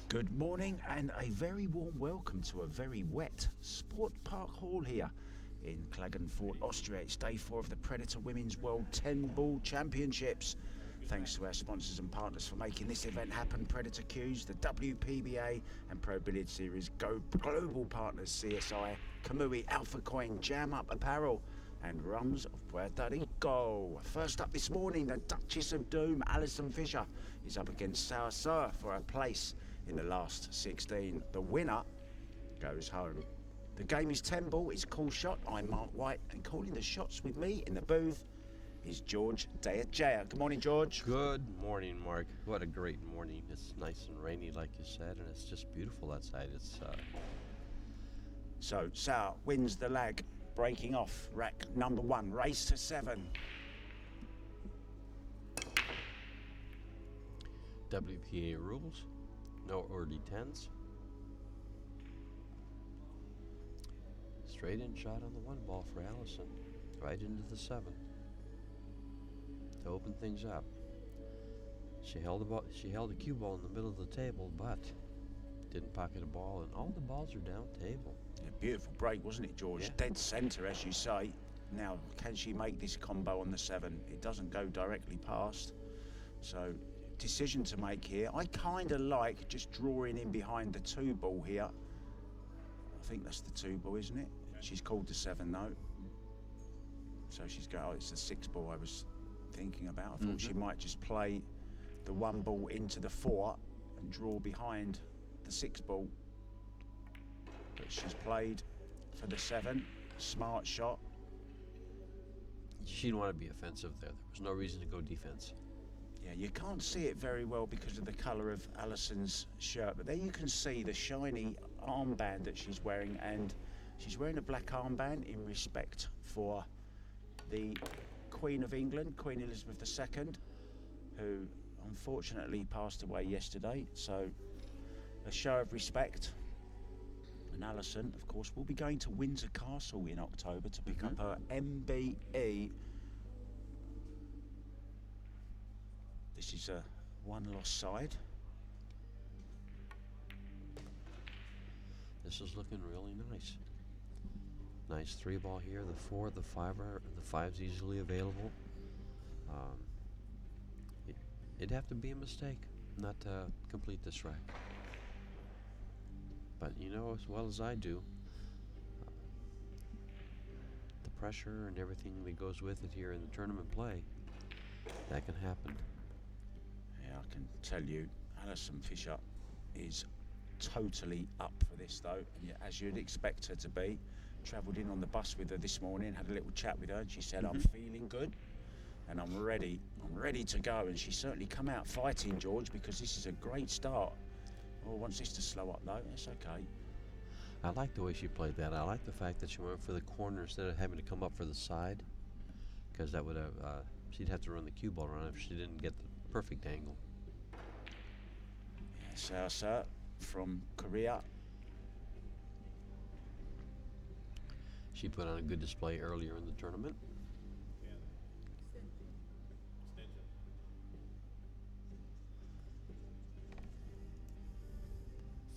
Good morning and a very warm welcome to a very wet Sport Park Hall here in Klagenfurt, Austria. It's day 4 of the Predator Women's World 10-Ball Championships. Thanks to our sponsors and partners for making this event happen. Predator Cues, the WPBA and Pro Billiard Series global partners CSI, Kamui, Alpha Coin, Jam Up Apparel and Rums of Puerto Rico. First up this morning, the Duchess of Doom, Allison Fisher, is up against Seoa for a place in the last 16. The winner goes home. The game is 10-ball, it's call shot. I'm Mark White, and calling the shots with me in the booth is George Deajaya. Good morning, George. Good morning, Mark. What a great morning. It's nice and rainy, like you said, and it's just beautiful outside. So Seoa wins the lag, breaking off rack number 1, race to 7. WPA rules, no early 10s. Straight in shot on the 1 ball for Allison, right into the 7 to open things up. She held a cue ball in the middle of the table, but didn't pocket a ball, and all the balls are down table. Yeah, beautiful break, wasn't it, George? Yeah. Dead centre, as you say. Now, can she make this combo on the 7? It doesn't go directly past. So, decision to make here. I kind of like just drawing in behind the 2 ball here. I think that's the 2 ball, isn't it? She's called the 7 though. So she's going, oh, it's the 6 ball I was thinking about. I thought she might just play the 1 ball into the 4 and draw behind the 6 ball. But she's played for the 7. Smart shot. She didn't want to be offensive there. There was no reason to go defense. Yeah, you can't see it very well because of the colour of Allison's shirt, but there you can see the shiny armband that she's wearing, and she's wearing a black armband in respect for the Queen of England, Queen Elizabeth II, who unfortunately passed away yesterday. So a show of respect. And Allison, of course, will be going to Windsor Castle in October to pick up her MBE. This is a 1-loss side. This is looking really nice. Nice 3 ball here. The 4, the 5 the 5's easily available. It'd have to be a mistake not to complete this rack. But you know as well as I do, the pressure and everything that goes with it here in the tournament play, that can happen. Yeah, I can tell you, Allison Fisher is totally up for this though, as you'd expect her to be. Travelled in on the bus with her this morning, had a little chat with her, and she said, I'm feeling good and I'm ready to go. And she's certainly come out fighting, George, because this is a great start. Oh, wants this to slow up though, that's okay. I like the way she played that. I like the fact that she went for the corner instead of having to come up for the side, because that would have, she'd have to run the cue ball around if she didn't get the perfect angle. Yeah, Seoa from Korea. She put on a good display earlier in the tournament.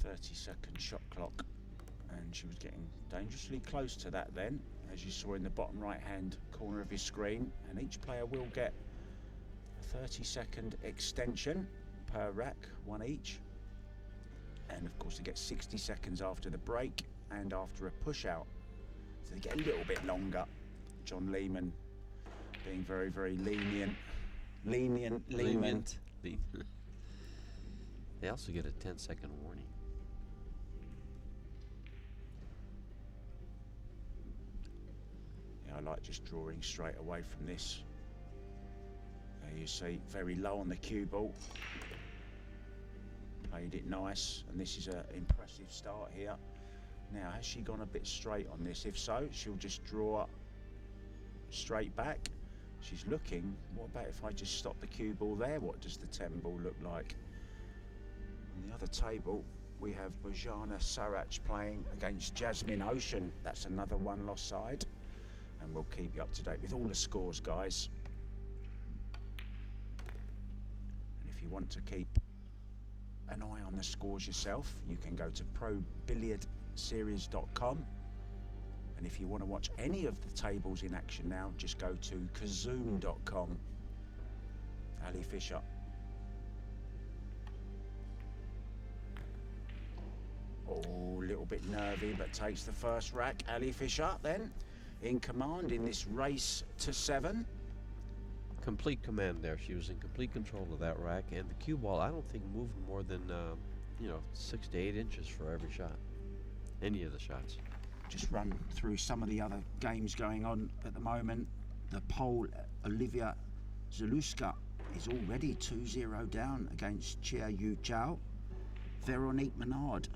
30-second shot clock, and she was getting dangerously close to that then, as you saw in the bottom right hand corner of your screen. And each player will get a 30-second extension per rack, 1 each, and of course they get 60 seconds after the break and after a push out, so they get a little bit longer. John Lehman being very, very lenient. They also get a 10-second warning. Yeah, I like just drawing straight away from this. There you see, very low on the cue ball. Played it nice, and this is an impressive start here. Now, has she gone a bit straight on this? If so, she'll just draw straight back. She's looking, what about if I just stop the cue ball there? What does the 10 ball look like? On the other table, we have Bojana Sarac playing against Jasmine Ocean. That's another 1-loss side. And we'll keep you up to date with all the scores, guys. And if you want to keep an eye on the scores yourself, you can go to probilliardseries.com. And if you want to watch any of the tables in action now, just go to kazoom.com. Ali Fisher. Oh, a little bit nervy, but takes the first rack. Ali Fisher then in command in this race to 7. Complete command there. She was in complete control of that rack, and the cue ball, I don't think, moved more than 6 to 8 inches for every shot. Any of the shots. Just run through some of the other games going on at the moment. The Pole, Olivia Zaluska, is already 2-0 down against Chia Yu Chao. Veronique Menard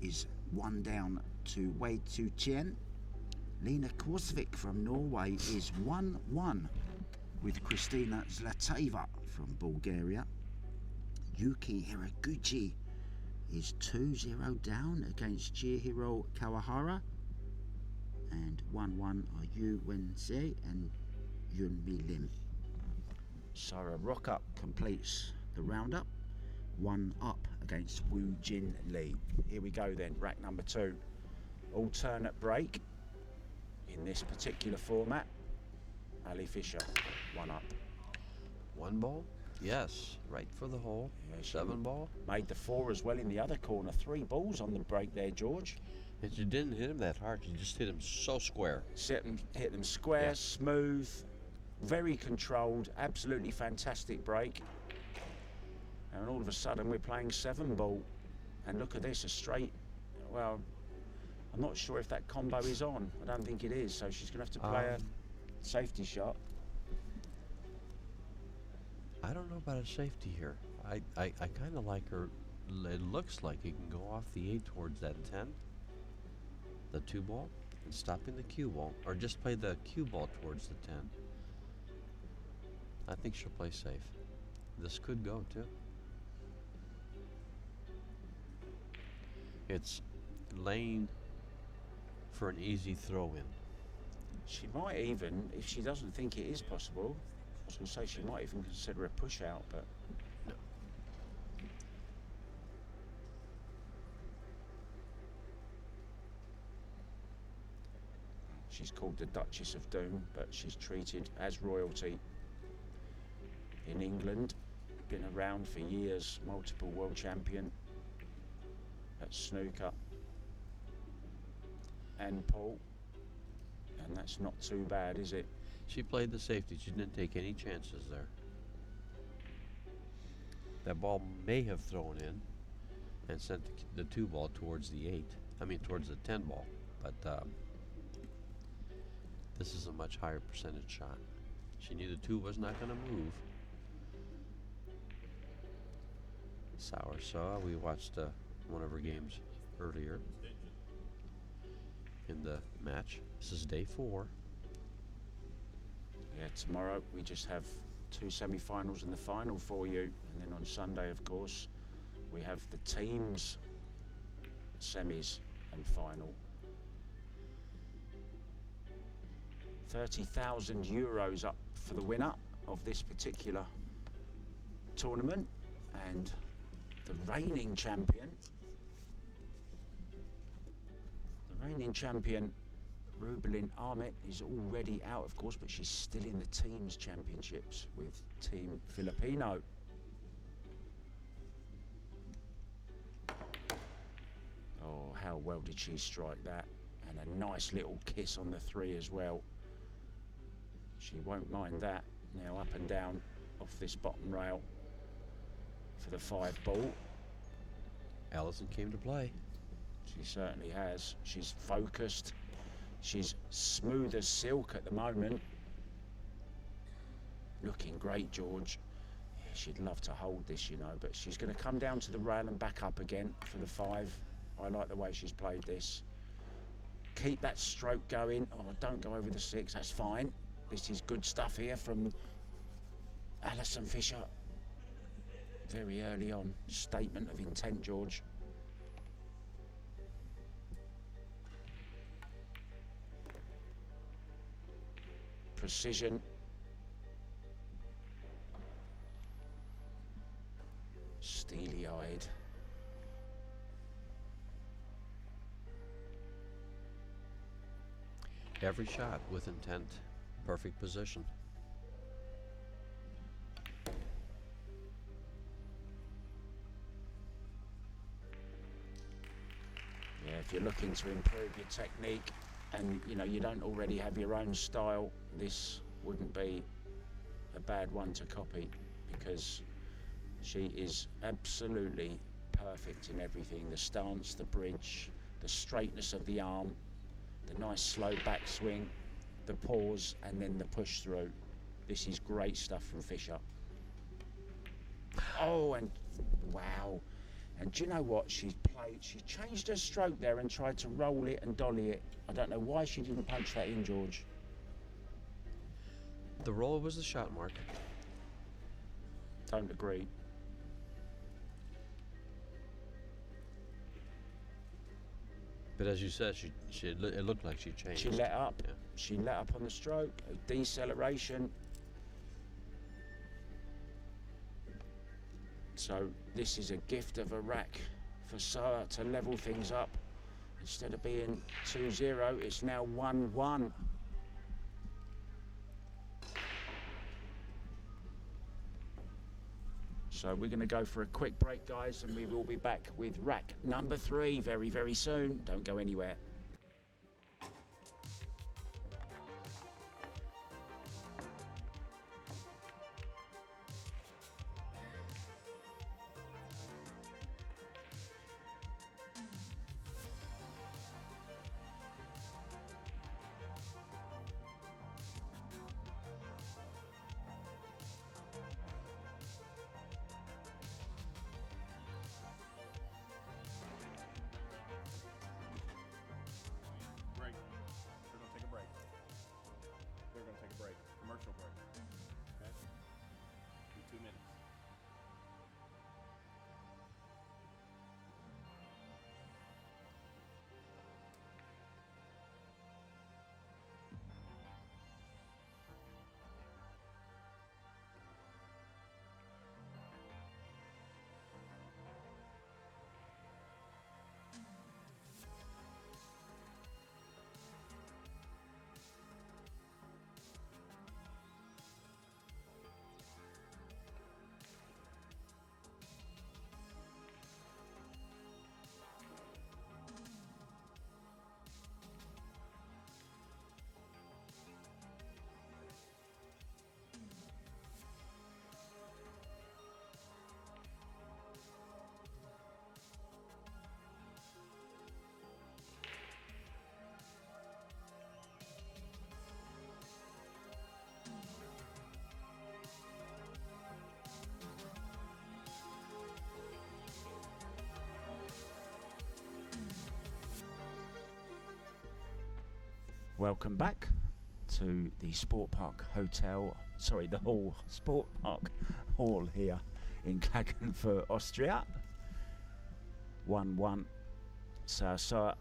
is 1 down to Wei Tu Chien. Lena Korsvik from Norway is 1-1 with Kristina Zlateva from Bulgaria. Yuki Hiraguchi is 2-0 down against Chihiro Kawahara. And 1-1 are Yu Wenze and Yunmi Lim. Sarah Rockup completes the roundup. 1 up against Woo Jin Lee. Here we go then, rack number 2. Alternate break in this particular format. Ali Fisher, 1 up. 1 ball? Yes, right for the hole. Yeah, 7 ball. Made the 4 as well in the other corner. 3 balls on the break there, George. And she didn't hit him that hard. She just hit him so square. Hit them square, Yeah. smooth, very controlled, absolutely fantastic break. And all of a sudden we're playing 7 ball. And look at this, a straight, well, I'm not sure if that combo is on. I don't think it is, so she's going to have to play a safety shot. I don't know about a safety here. I kind of like her. It looks like it can go off the 8 towards that 10. The 2 ball and stopping the cue ball, or just play the cue ball towards the 10. I think she'll play safe. This could go too. It's lane for an easy throw in. She might even, if she doesn't think it is possible, I was going to say she might even consider a push out, but No. she's called the Duchess of Doom, but she's treated as royalty in England. Been around for years, multiple world champion at snooker and pool, and that's not too bad, is it? She played the safety. She didn't take any chances there. That ball may have thrown in and sent the 2 ball towards the 8. I mean, towards the 10 ball. But this is a much higher percentage shot. She knew the 2 was not going to move. Seoa, we watched one of her games earlier in the match. This is day 4. Yeah, tomorrow we just have 2 semi-finals and the final for you, and then on Sunday, of course, we have the teams semis and final. €30,000 up for the winner of this particular tournament, and the reigning champion, Rubelin Ahmet, is already out, of course, but she's still in the teams championships with Team Filipino. Oh, how well did she strike that? And a nice little kiss on the 3 as well. She won't mind that. Now up and down off this bottom rail for the 5 ball. Allison came to play. She certainly has. She's focused. She's smooth as silk at the moment. Looking great, George. Yeah, she'd love to hold this, you know, but she's going to come down to the rail and back up again for the 5. I like the way she's played this. Keep that stroke going. Oh, don't go over the 6. That's fine. This is good stuff here from Allison Fisher. Very early on. Statement of intent, George. Precision. Steely-eyed. Every shot with intent, perfect position. Yeah, if you're looking to improve your technique and you don't already have your own style, this wouldn't be a bad one to copy, because she is absolutely perfect in everything. The stance, the bridge, the straightness of the arm, the nice slow backswing, the pause, and then the push through. This is great stuff from Fischer. Oh, and wow. And do you know what? She changed her stroke there and tried to roll it and dolly it. I don't know why she didn't punch that in, George. The roll was the shot mark. Don't agree. But as you said, it looked like she changed. She let up. Yeah. She let up on the stroke. A deceleration. So this is a gift of a rack for Seoa to level things up. Instead of being 2-0, it's now 1-1. So we're going to go for a quick break, guys, and we will be back with rack number 3 very, very soon. Don't go anywhere. Commercial break. Okay? In 2 minutes. Welcome back to the Sport Park Hotel, sorry, the Hall, Sport Park Hall here in Klagenfurt, Austria. 1-1, Seoa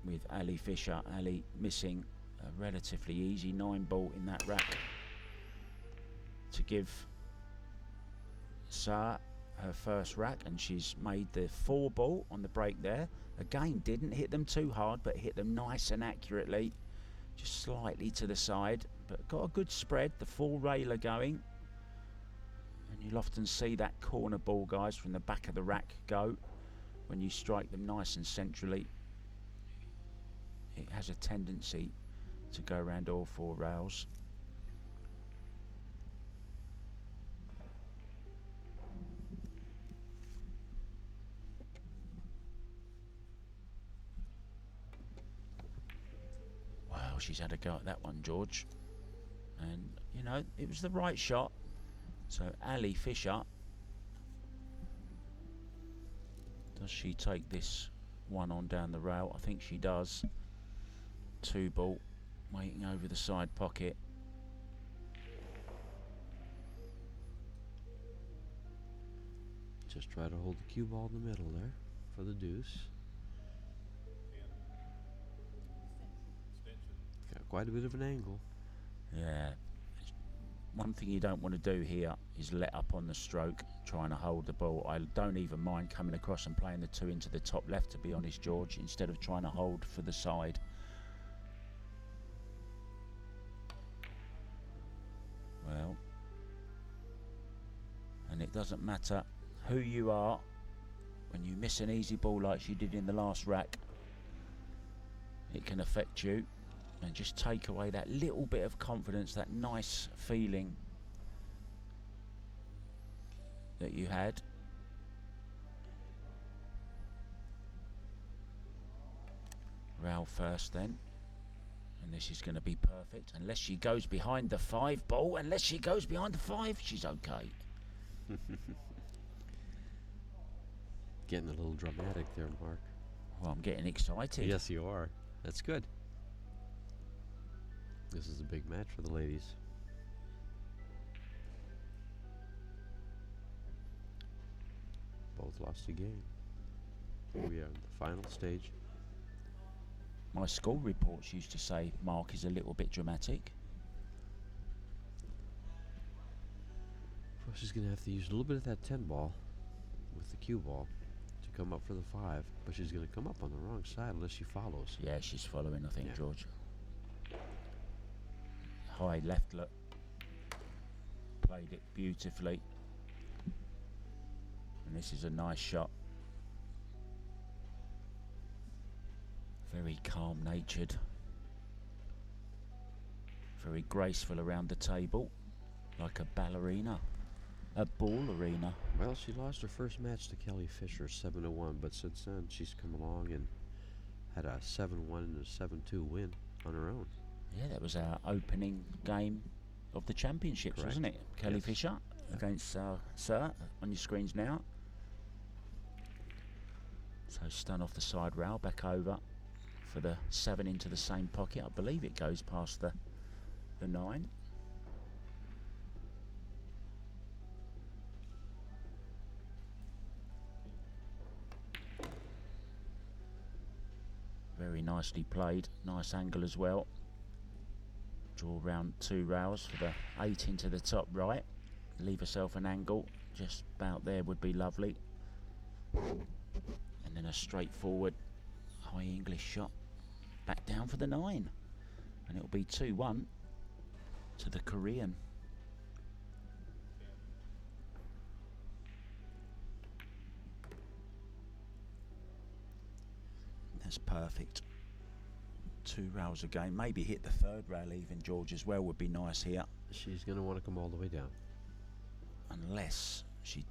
with Ali Fischer. Ali missing a relatively easy 9-ball in that rack to give Seoa her first rack, and she's made the 4-ball on the break there. Again, didn't hit them too hard, but hit them nice and accurately, just slightly to the side, but got a good spread, the full railer going. And you'll often see that corner ball, guys, from the back of the rack go when you strike them nice and centrally. It has a tendency to go around all 4 rails. She's had a go at that one, George, and you know, it was the right shot. So Ali Fischer, does she take this one on down the rail? I think she does. 2-ball waiting over the side pocket. Just try to hold the cue ball in the middle there for the deuce. Quite a bit of an angle. Yeah. One thing you don't want to do here is let up on the stroke, trying to hold the ball. I don't even mind coming across and playing the 2 into the top left, to be honest, George, instead of trying to hold for the side. Well, and it doesn't matter who you are, when you miss an easy ball like she did in the last rack, it can affect you and just take away that little bit of confidence, that nice feeling that you had. Rail first then, and this is going to be perfect unless she goes behind the 5 ball. Unless she goes behind the 5, she's okay. Getting a little dramatic there, Mark. Well, I'm getting excited. Yes, you are. That's good. This is a big match for the ladies. Both lost a game. Here we are in the final stage. My school reports used to say Mark is a little bit dramatic. Well, she's going to have to use a little bit of that 10 ball with the cue ball to come up for the 5, but she's going to come up on the wrong side unless she follows. Yeah, she's following, I think, Yeah. George. High left look. Played it beautifully. And this is a nice shot. Very calm-natured. Very graceful around the table. Like a ballerina. A ballerina. Well, she lost her first match to Kelly Fisher 7-1, but since then she's come along and had a 7-1 and a 7-2 win on her own. Yeah, that was our opening game of the championships, Correct. wasn't it? Kelly Yes. Fisher against Sir on your screens now. So stun off the side rail, back over for the 7 into the same pocket. I believe it goes past the 9. Very nicely played, nice angle as well. Draw round 2 rails for the 8 into the top right. Leave herself an angle, just about there would be lovely. And then a straightforward high English shot, back down for the 9. And it'll be 2-1 to the Korean. That's perfect. 2 rails again. Maybe hit the 3rd rail even, George, as well would be nice here. She's going to want to come all the way down. Unless she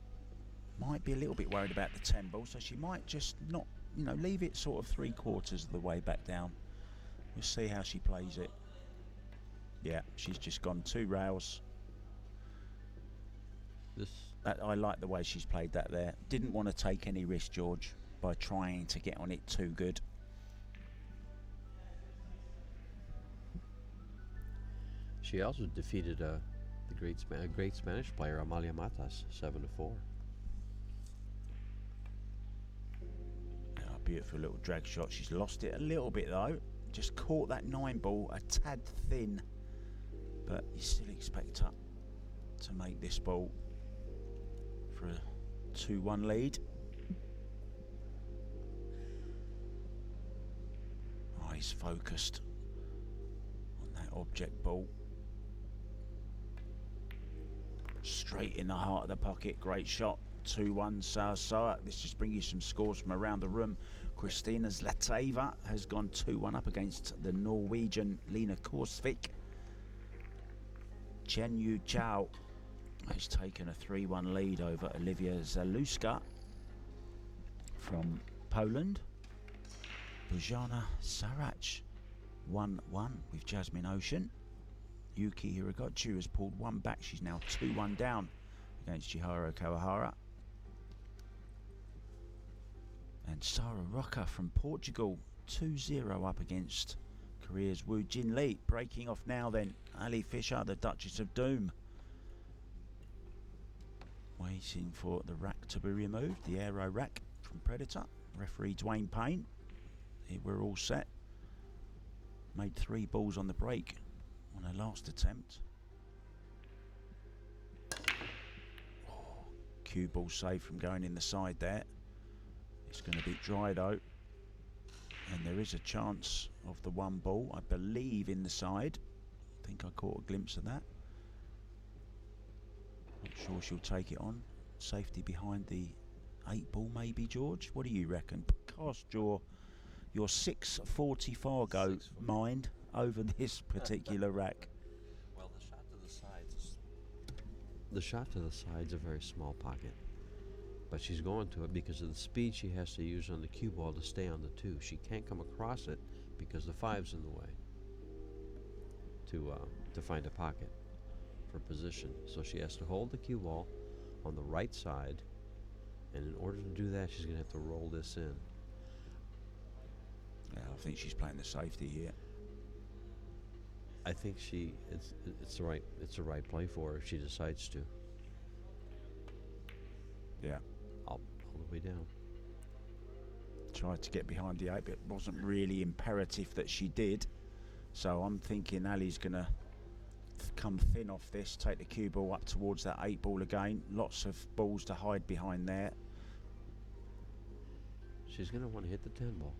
might be a little bit worried about the 10 ball, so she might just not, you know, leave it sort of 3/4 of the way back down. We'll see how she plays it. Yeah, she's just gone 2 rails. I like the way she's played that there. Didn't want to take any risk, George, by trying to get on it too good. She also defeated the great Spanish player Amalia Matas 7-4. Beautiful little drag shot. She's lost it a little bit though. Just caught that 9 ball a tad thin, but you still expect her to make this ball for a 2-1 lead. Eyes focused on that object ball. Straight in the heart of the pocket. Great shot. 2-1 Seoa. This just brings you some scores from around the room. Kristina Zlateva has gone 2-1 up against the Norwegian Lena Korsvik. Chen Yu Chao has taken a 3-1 lead over Olivia Zaluska from Poland. Bojana Sarac 1-1 with Jasmine Ocean. Yuki Hiragotchu has pulled 1 back. She's now 2-1 down against Chihiro Kawahara. And Sarah Roca from Portugal 2-0 up against Korea's Woo Jin Lee. Breaking off now then, Ali Fisher, the Duchess of Doom. Waiting for the rack to be removed, the aero rack from Predator. Referee Dwayne Payne. Here we're all set. Made 3 balls on the break on her last attempt. Cue ball saved from going in the side there. It's going to be dry though, and there is a chance of the 1 ball, I believe, in the side. I think I caught a glimpse of that. Sure she'll take it on. Safety behind the 8-ball maybe, George? What do you reckon? Cast your 640 Fargo mind over this particular rack. Well, the shot to the sides is a very small pocket. But she's going to it because of the speed she has to use on the cue ball to stay on the 2. She can't come across it because the 5's in the way to find a pocket for position. So she has to hold the cue ball on the right side, and in order to do that, she's going to have to roll this in. Yeah, I think she's playing the safety here. I think it's the right play for her if she decides to. Yeah. All the way down. Tried to get behind the 8, but it wasn't really imperative that she did. So I'm thinking Ali's going to come thin off this, take the cue ball up towards that 8-ball again. Lots of balls to hide behind there. She's going to want to hit the 10-ball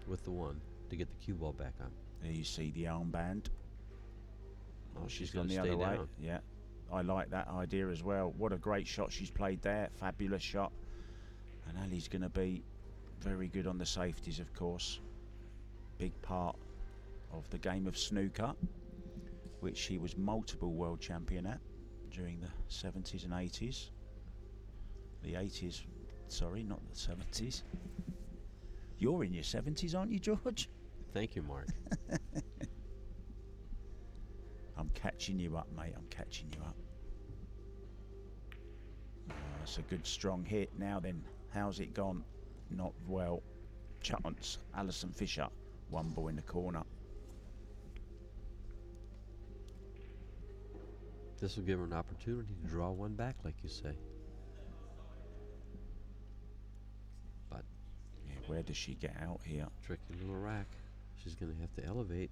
with the 1 to get the cue ball back on. There you see the armband. Oh, she's gone gone the other way. Yeah, I like that idea as well. What a great shot she's played there. Fabulous shot. And Ali's going to be very good on the safeties, of course. Big part of the game of snooker, which she was multiple world champion at during the 70s and 80s. The 80s, sorry, not the 70s. You're in your 70s, aren't you, George? Thank you, Mark. I'm catching you up, mate. I'm catching you up. That's a good strong hit. Now then, how's it gone? Not well. Chance. Allison Fisher, 1 ball in the corner. This will give her an opportunity to draw 1 back, like you say. But yeah, where does she get out here? Tricky little rack. She's going to have to elevate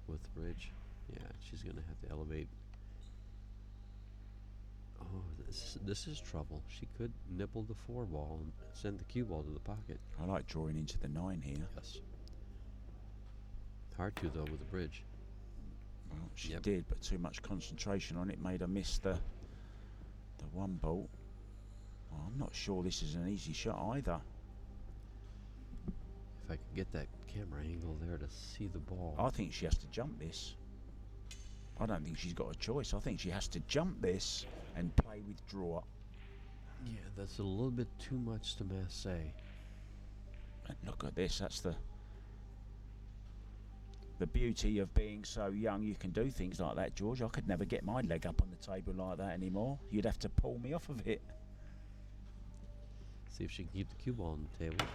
with the bridge. Yeah, she's going to have to elevate. Oh, this is trouble. She could nibble the 4-ball and send the cue ball to the pocket. I like drawing into the 9 here. Yes. Hard to, though, with the bridge. Well, she did, but too much concentration on it made her miss the 1 ball. Well, I'm not sure this is an easy shot either. If I could get that camera angle there to see the ball. I think she has to jump this. I don't think she's got a choice. I think she has to jump this and play with draw. Yeah, that's a little bit too much to say. And look at this. That's the beauty of being so young. You can do things like that, George. I could never get my leg up on the table like that anymore. You'd have to pull me off of it. See if she can keep the cue ball on the table.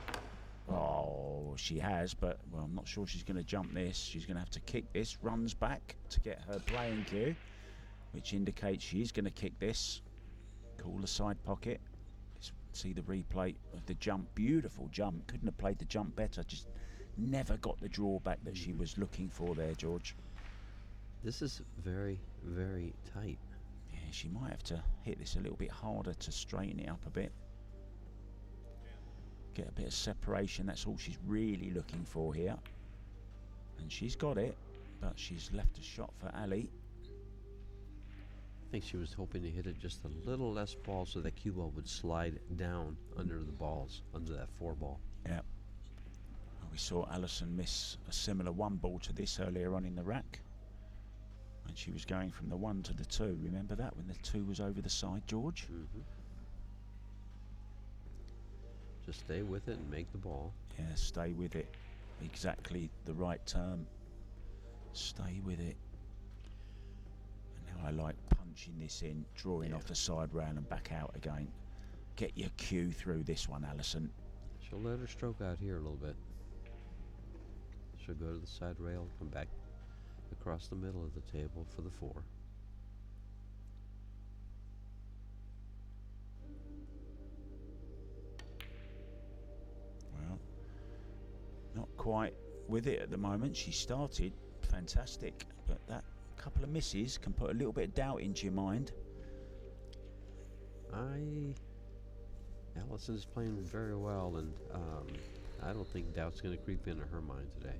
Oh, she has, but well, I'm not sure she's going to jump this. She's going to have to kick this, runs back to get her playing cue, which indicates she's going to kick this. Call the side pocket. Let's see the replay of the jump. Beautiful jump. Couldn't have played the jump better. Just never got the drawback that she was looking for there, George. This is very, very tight. Yeah, she might have to hit this a little bit harder to straighten it up a bit. Get a bit of separation. That's all she's really looking for here. And she's got it, but she's left a shot for Ali. I think she was hoping to hit it just a little less ball so that cue ball would slide down under the balls, under that 4-ball. Yeah. We saw Allison miss a similar 1 ball to this earlier on in the rack. And she was going from the 1 to the 2. Remember that when the 2 was over the side, George? Mm-hmm. Just stay with it and make the ball. Yeah, stay with it. Exactly the right term. Stay with it. And now I like punching this in, drawing off the side rail and back out again. Get your cue through this one, Allison. She'll let her stroke out here a little bit. She'll go to the side rail, come back across the middle of the table for the 4. Well, not quite with it at the moment. She started fantastic, but that couple of misses can put a little bit of doubt into your mind. Allison's playing very well, and I don't think doubt's going to creep into her mind today.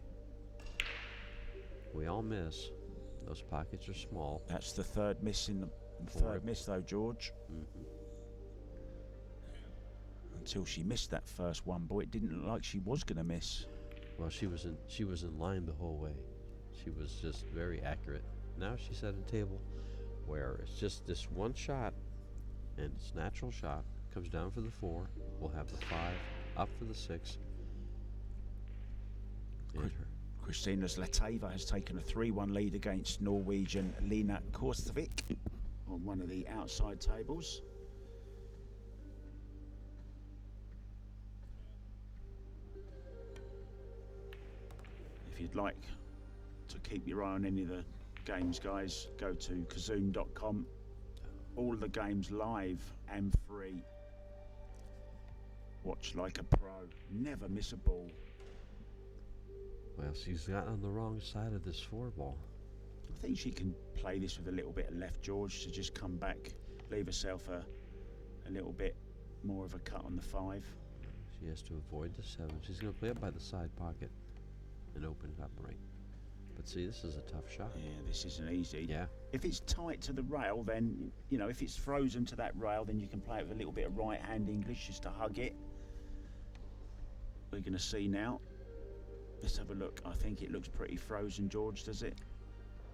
We all miss. Those pockets are small. That's the third miss in the third miss though, George. Until she missed that first one, boy, it didn't look like she was going to miss. Well, she was in line the whole way. She was just very accurate. Now she's at a table where it's just this one shot, and it's natural shot. Comes down for the 4. We'll have the 5 up for the 6. And Christina Zlateva has taken a 3-1 lead against Norwegian Lena Korsvik on one of the outside tables. If you'd like to keep your eye on any of the games, guys, go to kazoon.com. All the games live and free. Watch like a pro. Never miss a ball. well, she's got on the wrong side of this 4 ball. I think she can play this with a little bit of left, George, to just come back, leave herself a little bit more of a cut on the 5. She has to avoid the 7. She's going to play it by the side pocket and open it up right. But see, this is a tough shot. Yeah, this isn't easy. Yeah. If it's tight to the rail, then, you know, if it's frozen to that rail, then you can play it with a little bit of right-hand English just to hug it. We're going to see now. Let's have a look. I think it looks pretty frozen, George, does it?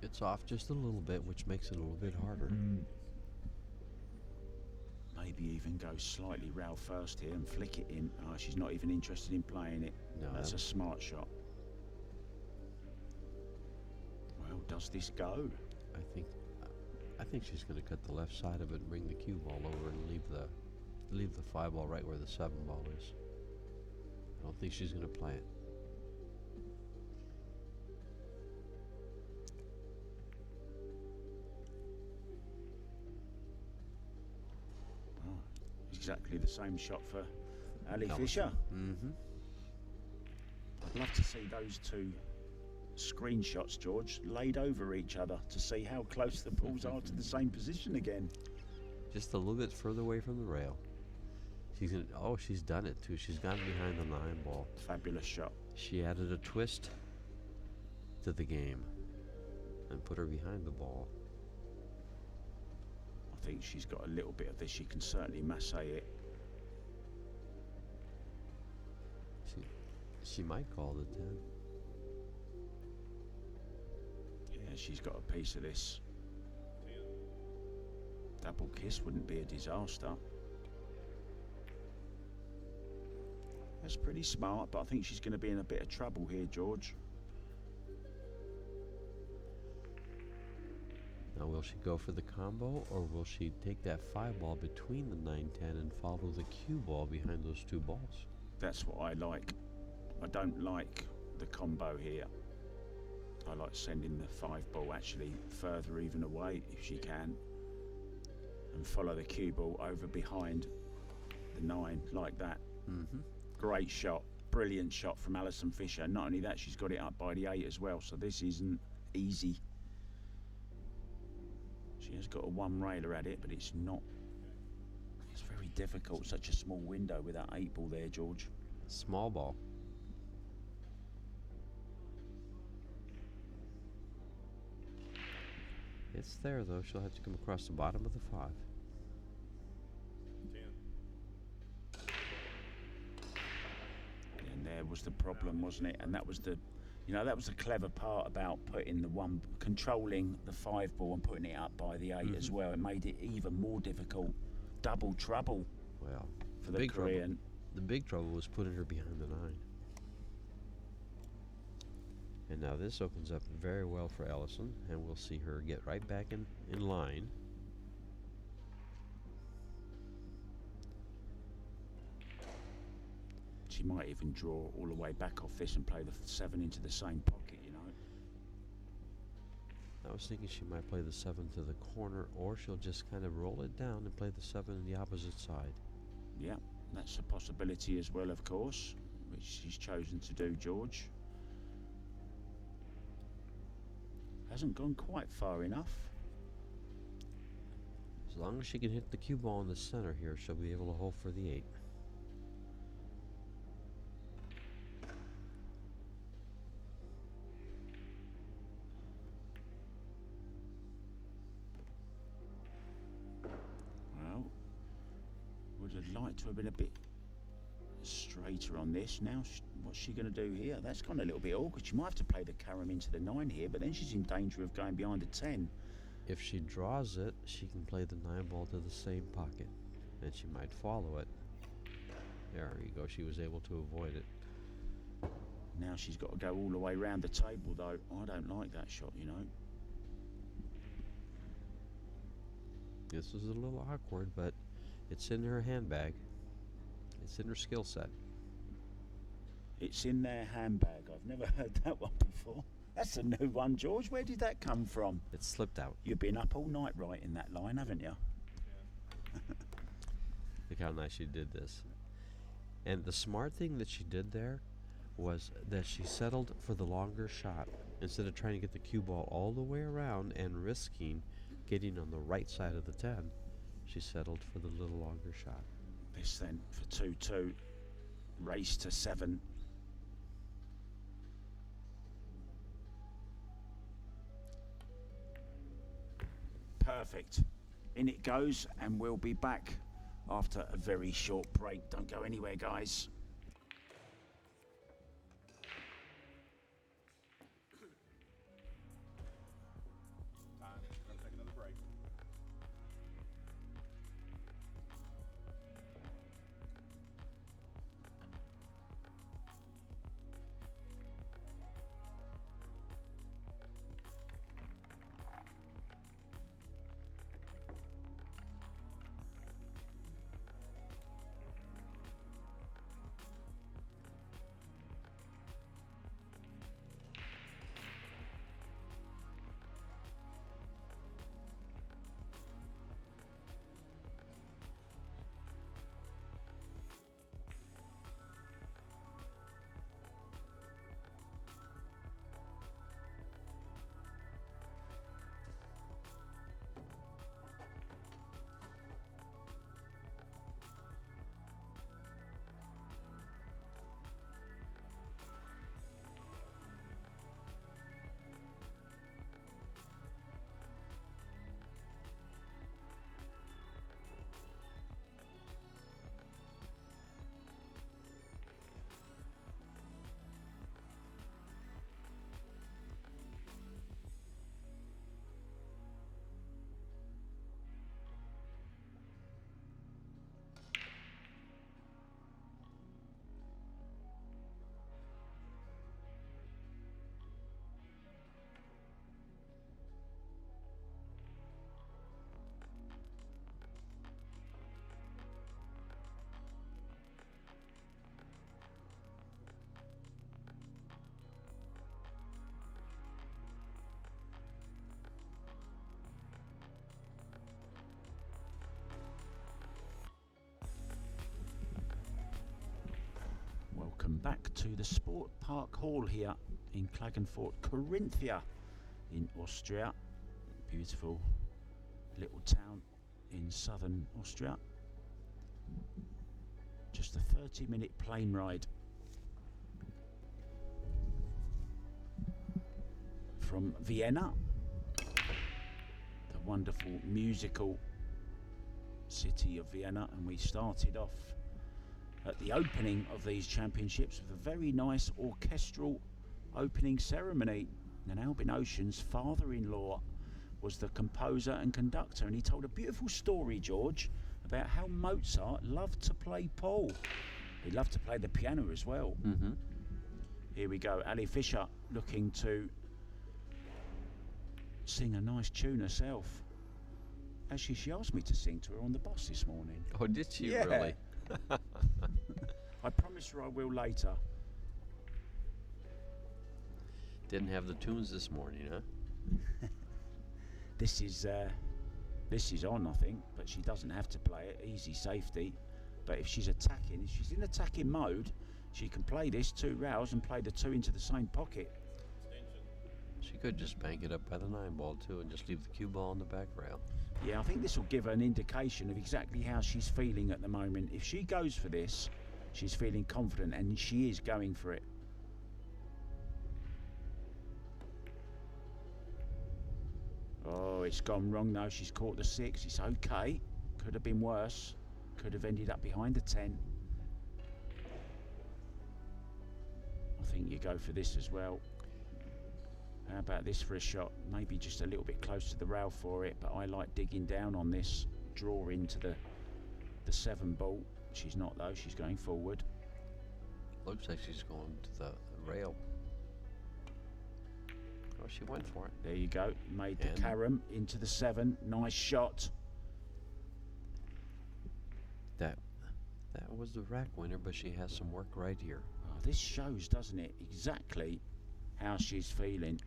It's off just a little bit, which makes it a little bit harder. Maybe even go slightly rail first here and flick it in. Oh, she's not even interested in playing it. No, That's a smart shot. Well, does this go? I think she's going to cut the left side of it and bring the cue ball over and leave the 5 ball right where the 7 ball is. I don't think she's going to play it. Oh, exactly the same shot for Ali Allison. Fisher. Mm-hmm. I'd love to see those two screenshots, George, laid over each other to see how close the balls are to the same position again. Just a little bit further away from the rail. She's gonna. Oh, she's done it too. She's gone behind the 9 ball. Fabulous shot. She added a twist to the game and put her behind the ball. I think she's got a little bit of this. She can certainly massage it. She might call the 10. Yeah, she's got a piece of this. Double kiss wouldn't be a disaster. That's pretty smart, but I think she's going to be in a bit of trouble here, George. Now, will she go for the combo, or will she take that 5 ball between the 9-10 and follow the cue ball behind those 2 balls? That's what I like. I don't like the combo here. I like sending the 5 ball actually further even away if she can, and follow the cue ball over behind the 9 like that. Mm-hmm. Great shot, brilliant shot from Allison Fisher. Not only that, she's got it up by the 8 as well, so this isn't easy. She has got a 1 railer at it, but it's not. It's very difficult, such a small window with that 8 ball there, George. Small ball. It's there though. She'll have to come across the bottom of the 5. 10. And there was the problem, wasn't it? And that was the, you know, that was the clever part about putting the 1, controlling the 5 ball and putting it up by the 8 as well. It made it even more difficult. Double trouble Well, for the Korean. The big trouble was putting her behind the 9. And now this opens up very well for Allison, and we'll see her get right back in line. She might even draw all the way back off this and play the 7 into the same pocket, you know. I was thinking she might play the 7 to the corner, or she'll just kind of roll it down and play the 7 on the opposite side. Yeah, that's a possibility as well, of course, which she's chosen to do, George. Hasn't gone quite far enough. As long as she can hit the cue ball in the center here, she'll be able to hold for the 8. I'd like to have been a bit straighter on this. Now, what's she going to do here? That's gone a little bit awkward. She might have to play the carom into the 9 here, but then she's in danger of going behind a 10. If she draws it, she can play the 9 ball to the same pocket, and she might follow it. There you go. She was able to avoid it. Now she's got to go all the way around the table, though. I don't like that shot, you know. This is a little awkward, but it's in her handbag. It's in her skill set. It's in their handbag. I've never heard that one before. That's a new one, George. Where did that come from? It slipped out. You've been up all night writing that line, haven't you? Look how nice she did this. And the smart thing that she did there was that she settled for the longer shot instead of trying to get the cue ball all the way around and risking getting on the right side of the 10. She settled for the little longer shot. This then for 2-2. Race to 7. Perfect. In it goes, and we'll be back after a very short break. Don't go anywhere, guys. Time. We're gonna take another break. Welcome back to the Sport Park Hall here in Klagenfurt, Corinthia in Austria. Beautiful little town in southern Austria. Just a 30-minute plane ride from Vienna, the wonderful musical city of Vienna, and we started off at the opening of these championships with a very nice orchestral opening ceremony. And Albin Ocean's father-in-law was the composer and conductor, and he told a beautiful story, George, about how Mozart loved to play pool. He loved to play the piano as well. Mm-hmm. Here we go, Ali Fisher looking to sing a nice tune herself. Actually, she asked me to sing to her on the bus this morning. Oh, did she Yeah. really? I promise her I will later. Didn't have the tunes this morning, huh? This is on, I think, but she doesn't have to play it. Easy safety. But if she's attacking, if she's in attacking mode, she can play this 2 rows and play the 2 into the same pocket. She could just bank it up by the 9 ball too and just leave the cue ball in the back rail. Yeah, I think this will give her an indication of exactly how she's feeling at the moment. If she goes for this, she's feeling confident, and she is going for it. Oh, it's gone wrong though. She's caught the 6. It's okay. Could have been worse. Could have ended up behind the 10. I think you go for this as well. How about this for a shot? Maybe just a little bit close to the rail for it, but I like digging down on this. Draw into the 7 ball. She's not though, she's going forward. Looks like she's going to the rail. Oh, she went for it. There you go. Made the And carom into the 7. Nice shot. That was the rack winner, but she has some work right here. Oh, this shows, doesn't it, exactly how she's feeling.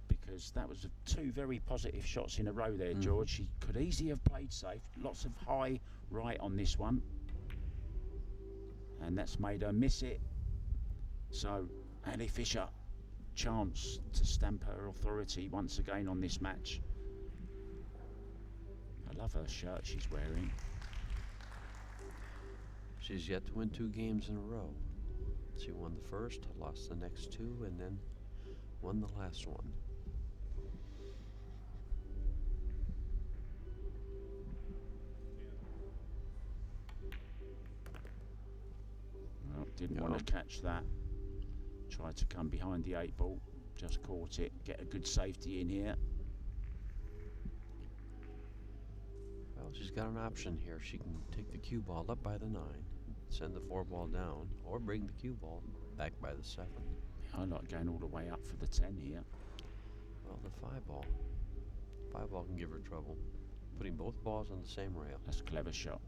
Because that was 2 very positive shots in a row there, George. She could easily have played safe. Lots of high right on this one. And that's made her miss it. So, Annie Fisher, chance to stamp her authority once again on this match. I love her shirt she's wearing. She's yet to win 2 games in a row. She won the first, lost the next 2, and then won the last one. Well, didn't want to catch that. Tried to come behind the 8 ball. Just caught it. Get a good safety in here. Well, she's got an option here. She can take the cue ball up by the 9, send the 4 ball down, or bring the cue ball back by the 7. I like going all the way up for the 10 here. Well, the 5 ball. 5 ball can give her trouble. Putting both balls on the same rail. That's a clever shot.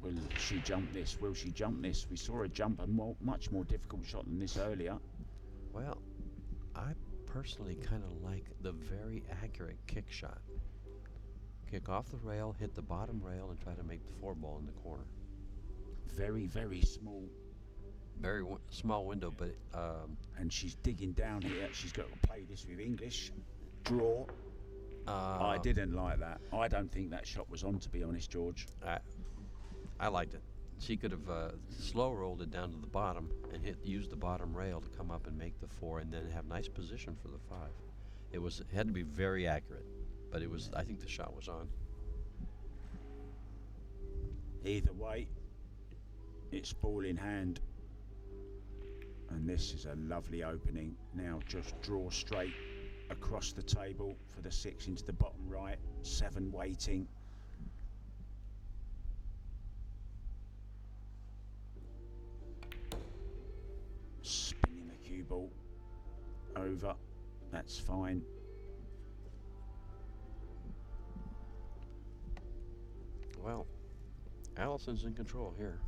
Will she jump this? Will she jump this? We saw her jump a much more difficult shot than this earlier. Well, I personally kind of like the very accurate kick shot. Kick off the rail, hit the bottom rail, and try to make the 4 ball in the corner. Very, very small. Very small window, but and she's digging down here. She's got to play this with English. Draw. I didn't like that. I don't think that shot was on, to be honest, George. I liked it. She could have slow rolled it down to the bottom and used the bottom rail to come up and make the 4, and then have nice position for the 5. It had to be very accurate, but I think the shot was on. Either way, it's ball in hand. And this is a lovely opening. Now just draw straight across the table for the 6 into the bottom right. 7 waiting. Spinning the cue ball over. That's fine. Well, Allison's in control here.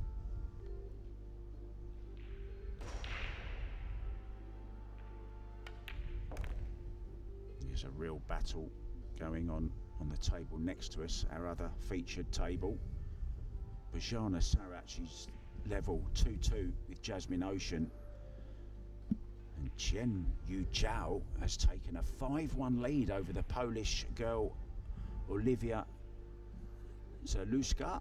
There's a real battle going on the table next to us, our other featured table. Bojana Sarac, she's level 2-2 with Jasmine Ocean. And Chen Yu Zhao has taken a 5-1 lead over the Polish girl Olivia Zaluska.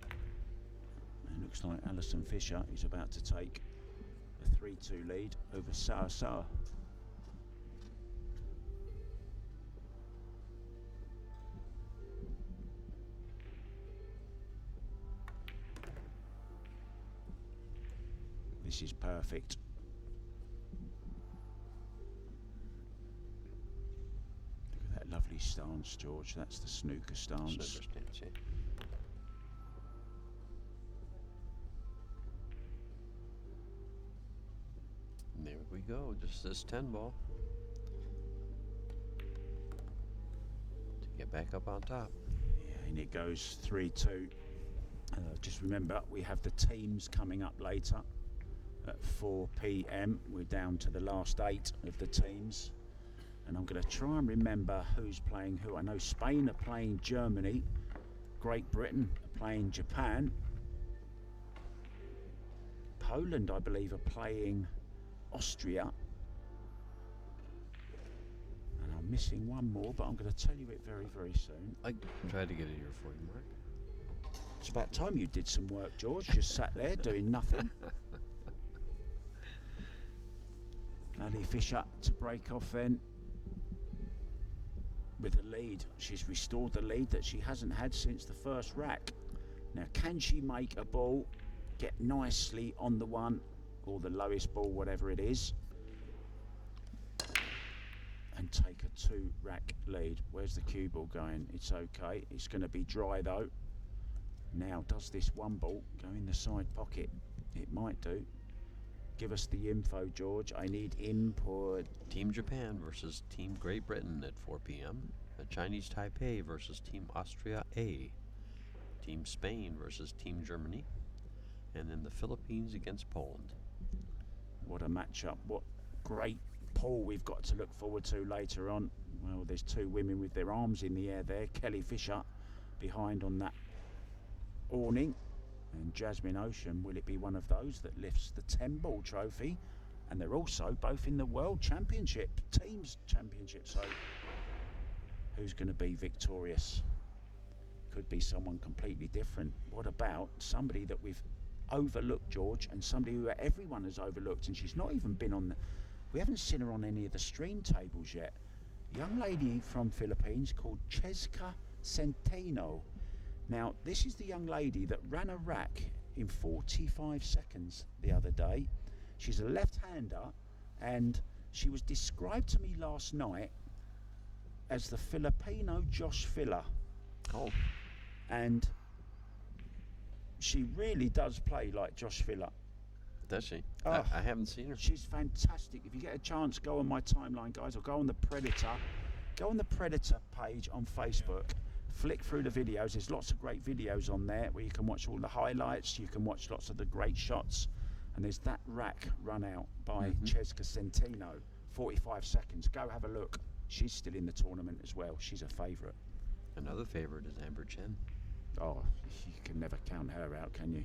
It looks like Allison Fisher is about to take a 3-2 lead over Seoa. This is perfect. Look at that lovely stance, George. That's the snooker stance. Snooker stance, yeah. And there we go, just this 10 ball. To get back up on top. Yeah, and it goes 3-2. Just remember, we have the teams coming up later. At 4 p.m. we're down to the last 8 of the teams, and I'm going to try and remember who's playing who. I know Spain are playing Germany, Great Britain are playing Japan, Poland I believe are playing Austria, and I'm missing one more, but I'm going to tell you it very, very soon. I tried to get it here for you, Mark. It's about time you did some work, George. Just sat there doing nothing. Ali Fisher to break off then. with a lead. She's restored the lead that she hasn't had since the first rack. Now, can she make a ball get nicely on the one, or the lowest ball, whatever it is, and take a 2-rack lead? Where's the cue ball going? It's okay. It's going to be dry though. Now, does this one ball go in the side pocket? It might do. Give us the info, George. I need input. Team Japan versus Team Great Britain at 4 p.m. Chinese Taipei versus Team Austria A. Team Spain versus Team Germany. And then the Philippines against Poland. What a matchup. What great pool we've got to look forward to later on. Well, there's 2 women with their arms in the air there. Kelly Fisher behind on that awning, and Jasmine Ocean. Will it be one of those that lifts the 10-ball trophy? And they're also both in the World Championship, Teams Championship, so who's going to be victorious? Could be someone completely different. What about somebody that we've overlooked, George, and somebody who everyone has overlooked, and she's not even been on the, we haven't seen her on any of the stream tables yet. A young lady from Philippines called Cheska Centeno. Now, this is the young lady that ran a rack in 45 seconds the other day. She's a left-hander, and she was described to me last night as the Filipino Josh Filler. Oh. And she really does play like Josh Filler. Does she? Oh, I haven't seen her. She's fantastic. If you get a chance, go on my timeline, guys, or go on the Predator. Go on the Predator page on Facebook. Flick through the videos. There's lots of great videos on there where you can watch all the highlights. You can watch lots of the great shots. And there's that rack run out by Cheska Centeno. 45 seconds. Go have a look. She's still in the tournament as well. She's a favourite. Another favourite is Amber Chen. Oh, you can never count her out, can you?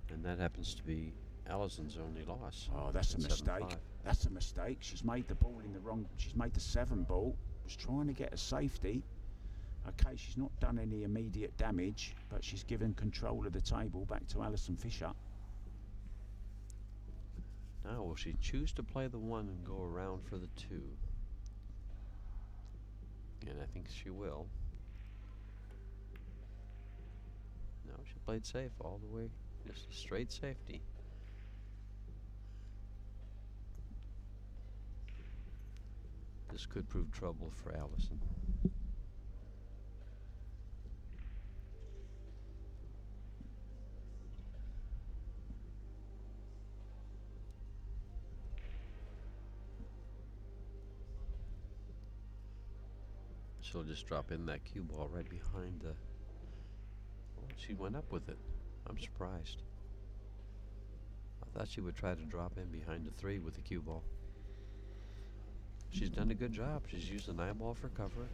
And that happens to be Allison's only loss. Oh, that's a mistake. 7-5. That's a mistake. She's made the ball in the wrong. She's made the 7 ball. Was trying to get a safety. Okay, she's not done any immediate damage, but she's given control of the table back to Allison Fisher. Now, will she choose to play the 1 and go around for the 2? And I think she will. No, she played safe all the way. Just a straight safety. This could prove trouble for Allison. She'll just drop in that cue ball right behind the... Oh, she went up with it. I'm surprised. I thought she would try to drop in behind the 3 with the cue ball. She's done a good job. She's used an eyeball for cover.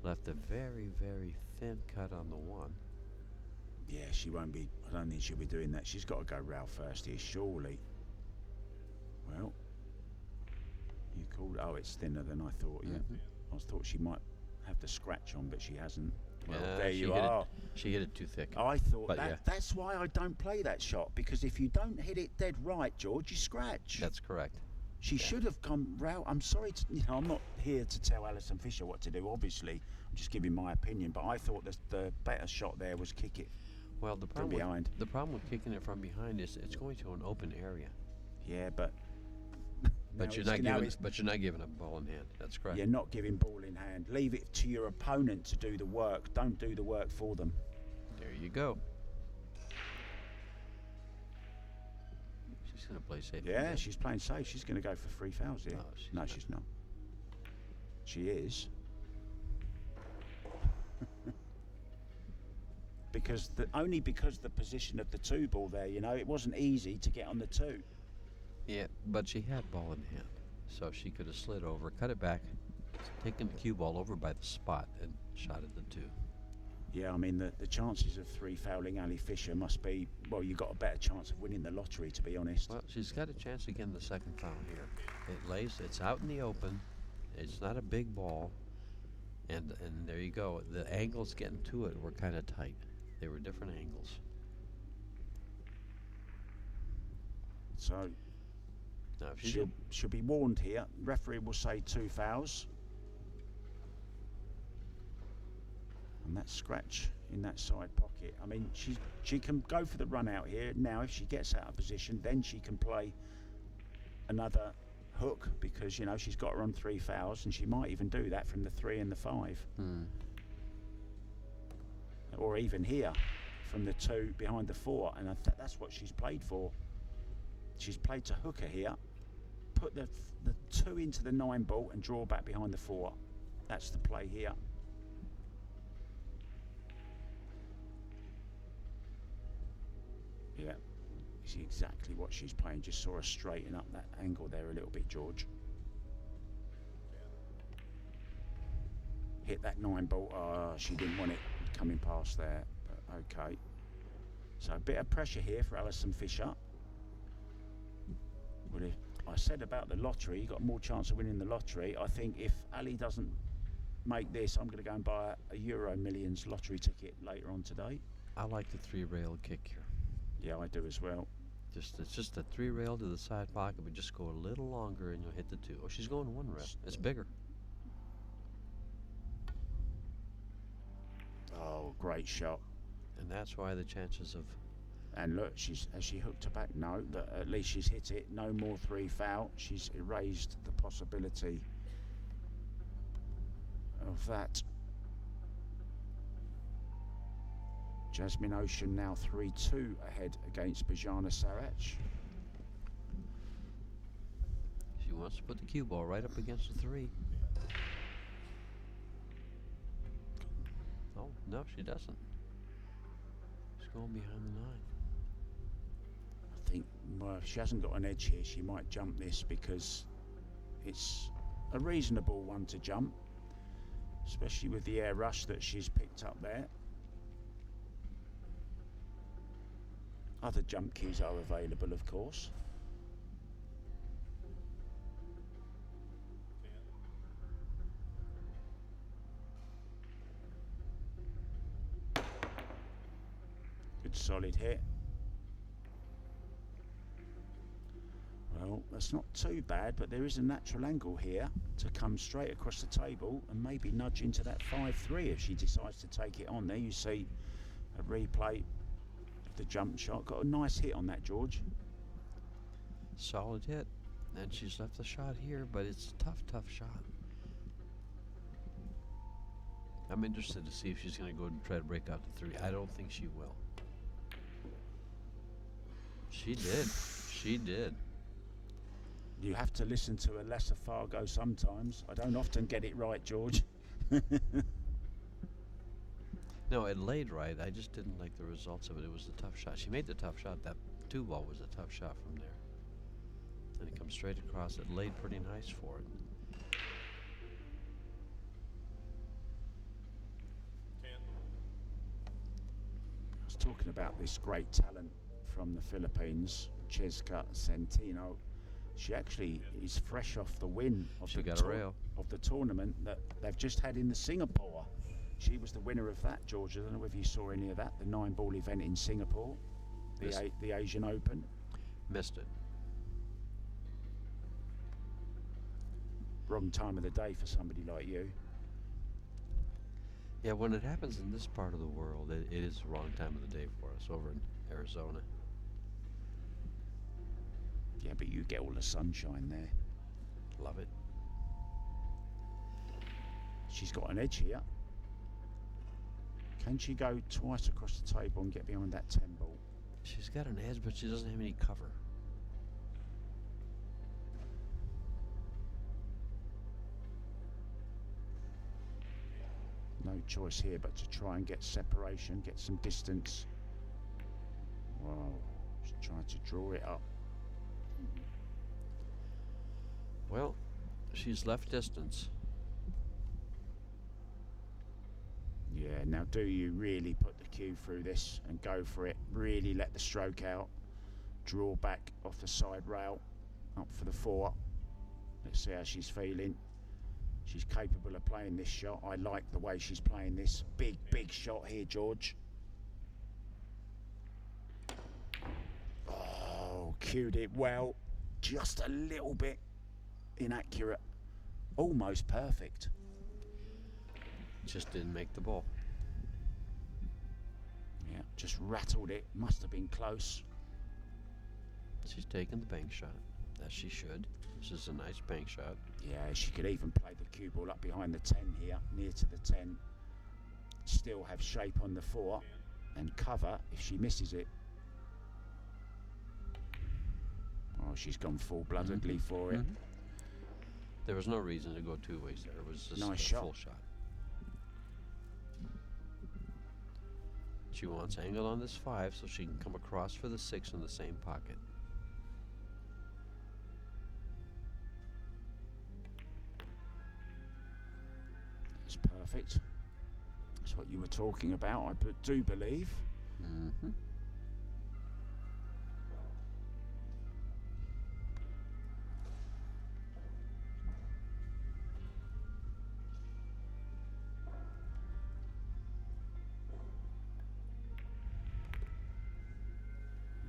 Left a very, very thin cut on the 1. Yeah, she won't be. I don't think she'll be doing that. She's got to go rail first here, surely. Well, you called. Oh, it's thinner than I thought. Yeah, I thought she might have the scratch on, but she hasn't. Well, there you are. She hit it too thick. I thought but that. Yeah. That's why I don't play that shot, because if you don't hit it dead right, George, you scratch. That's correct. She should have come round. I'm sorry, I'm not here to tell Allison Fisher what to do, obviously. I'm just giving my opinion, but I thought the better shot there was kick it well, the from behind. The problem with kicking it from behind is it's going to an open area. Yeah, but... But you're not giving a ball in hand. That's correct. You're not giving ball in hand. Leave it to your opponent to do the work. Don't do the work for them. There you go. She's going to play safe. Yeah, she's playing safe. She's going to go for 3 fouls here. No, she's not. She is. Only because the position of the 2 ball there, it wasn't easy to get on the 2. Yeah, but she had ball in hand, so she could have slid over, cut it back, taken the cue ball over by the spot, and shot at the 2. Yeah, I mean, the chances of 3 fouling Ali Fisher must be, well, you've got a better chance of winning the lottery, to be honest. Well, she's got a chance to get the 2nd foul here. It's out in the open. It's not a big ball, and there you go. The angles getting to it were kind of tight. They were different angles. So, No, if she did. She'll be warned here. Referee will say 2 fouls. And that scratch in that side pocket. I mean, she can go for the run out here. Now, if she gets out of position, then she can play another hook, because, you know, she's got her on 3 fouls, and she might even do that from the 3 and the 5. Or even here from the 2 behind the 4, and that's what she's played for. She's played to hooker here, put the 2 into the 9 ball and draw back behind the 4. That's the play here. Yeah, it's exactly what she's playing. Just saw her straighten up that angle there a little bit, George. Hit that 9 ball. Oh, she didn't want it coming past there, but okay. So a bit of pressure here for Allison Fisher. Well, if I said about the lottery, you got more chance of winning the lottery. I think if Ali doesn't make this, I'm going to go and buy a Euro Millions lottery ticket later on today. I like the 3-rail kick here. Yeah, I do as well. It's just a 3-rail to the side pocket, but just go a little longer and you'll hit the 2. Oh, she's going 1 rail. It's bigger. Oh, great shot. And that's why the chances of... And look, has she hooked her back? No, at least she's hit it. No more 3 foul. She's erased the possibility of that. Jasmine Ocean now 3-2 ahead against Bojana Sarac. She wants to put the cue ball right up against the 3. Oh, no, she doesn't. She's going behind the 9. I think, well, if she hasn't got an edge here, she might jump this, because it's a reasonable one to jump, especially with the air rush that she's picked up there. Other jump keys are available, of course. Good solid hit. Well, that's not too bad, but there is a natural angle here to come straight across the table and maybe nudge into that 5-3 if she decides to take it on. There you see a replay of the jump shot. Got a nice hit on that, George. Solid hit. And she's left the shot here, but it's a tough shot. I'm interested to see if she's going to go and try to break out the 3. I don't think she will. She did. She did. You have to listen to a lesser Fargo sometimes. I don't often get it right, George. No, it laid right. I just didn't like the results of it. It was a tough shot. She made the tough shot. That 2 ball was a tough shot from there. And it comes straight across. It laid pretty nice for it. 10. I was talking about this great talent from the Philippines, Cheska Centino. She actually is fresh off the win of the tournament that they've just had in the Singapore. She was the winner of that, George. I don't know if you saw any of that, the 9-ball event in Singapore, the Asian Open. Missed it. Wrong time of the day for somebody like you. Yeah, when it happens in this part of the world, it is the wrong time of the day for us over in Arizona. Yeah, but you get all the sunshine there. Love it. She's got an edge here. Can she go twice across the table and get behind that 10 ball? She's got an edge, but she doesn't have any cover. No choice here but to try and get separation, get some distance. Wow, she's trying to draw it up. Well, she's left distance. Yeah, now do you really put the cue through this and go for it? Really let the stroke out. Draw back off the side rail, up for the 4. Let's see how she's feeling. She's capable of playing this shot. I like the way she's playing this. Big shot here, George. Oh, cued it well. just a little bit inaccurate. Almost perfect. Just didn't make the ball. Yeah, just rattled it. Must have been close. She's taking the bank shot, as she should. This is a nice bank shot. Yeah, she could even play the cue ball up behind the 10 here, near to the 10. Still have shape on the 4 and cover if she misses it. Oh, she's gone full-bloodedly for it. There was no reason to go two ways there. It was just Nice a shot. full shot. She wants angle on this 5 so she can come across for the 6 in the same pocket. It's perfect. That's what you were talking about, I do believe.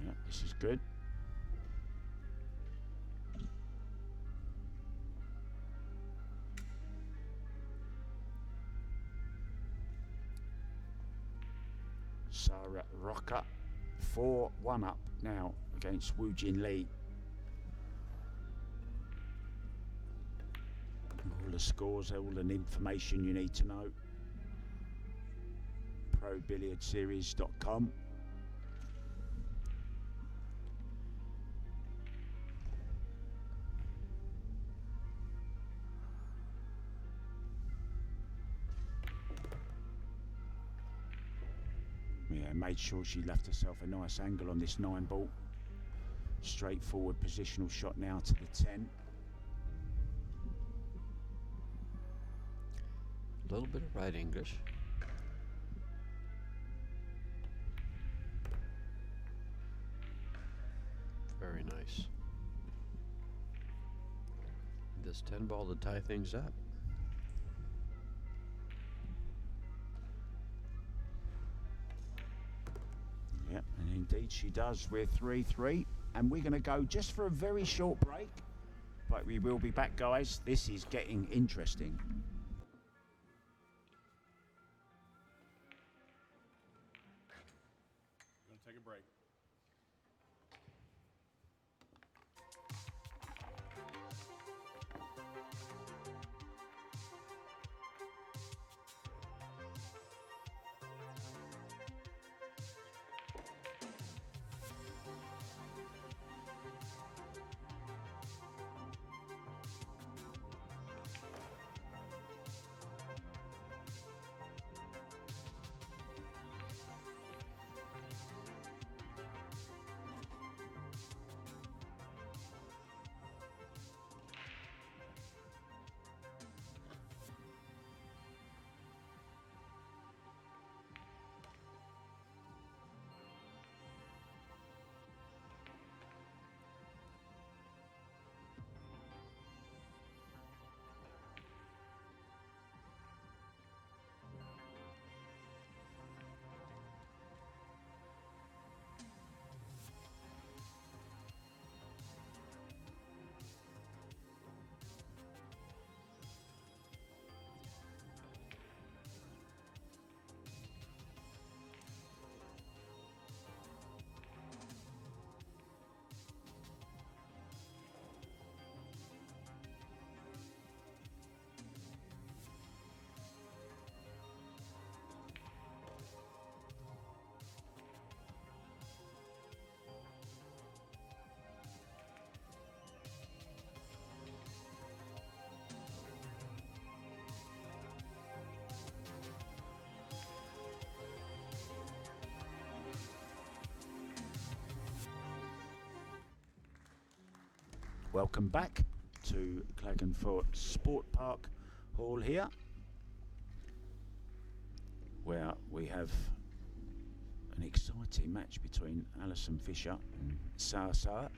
Yeah, this is good. Sarah Rocker, 4-1 up now against Woo Jin Lee. All the scores, all the information you need to know. ProBilliardSeries.com. Yeah, made sure she left herself a nice angle on this 9 ball. Straightforward positional shot now to the 10. A little bit of right English. Very nice. This 10 ball to tie things up. Yep, and indeed she does. We're 3-3, and we're going to go just for a very short break, but we will be back, guys. This is getting interesting. We're gonna take a break. Welcome back to Klagenfurt Sport Park Hall here, where we have an exciting match between Allison Fisher and Seoa.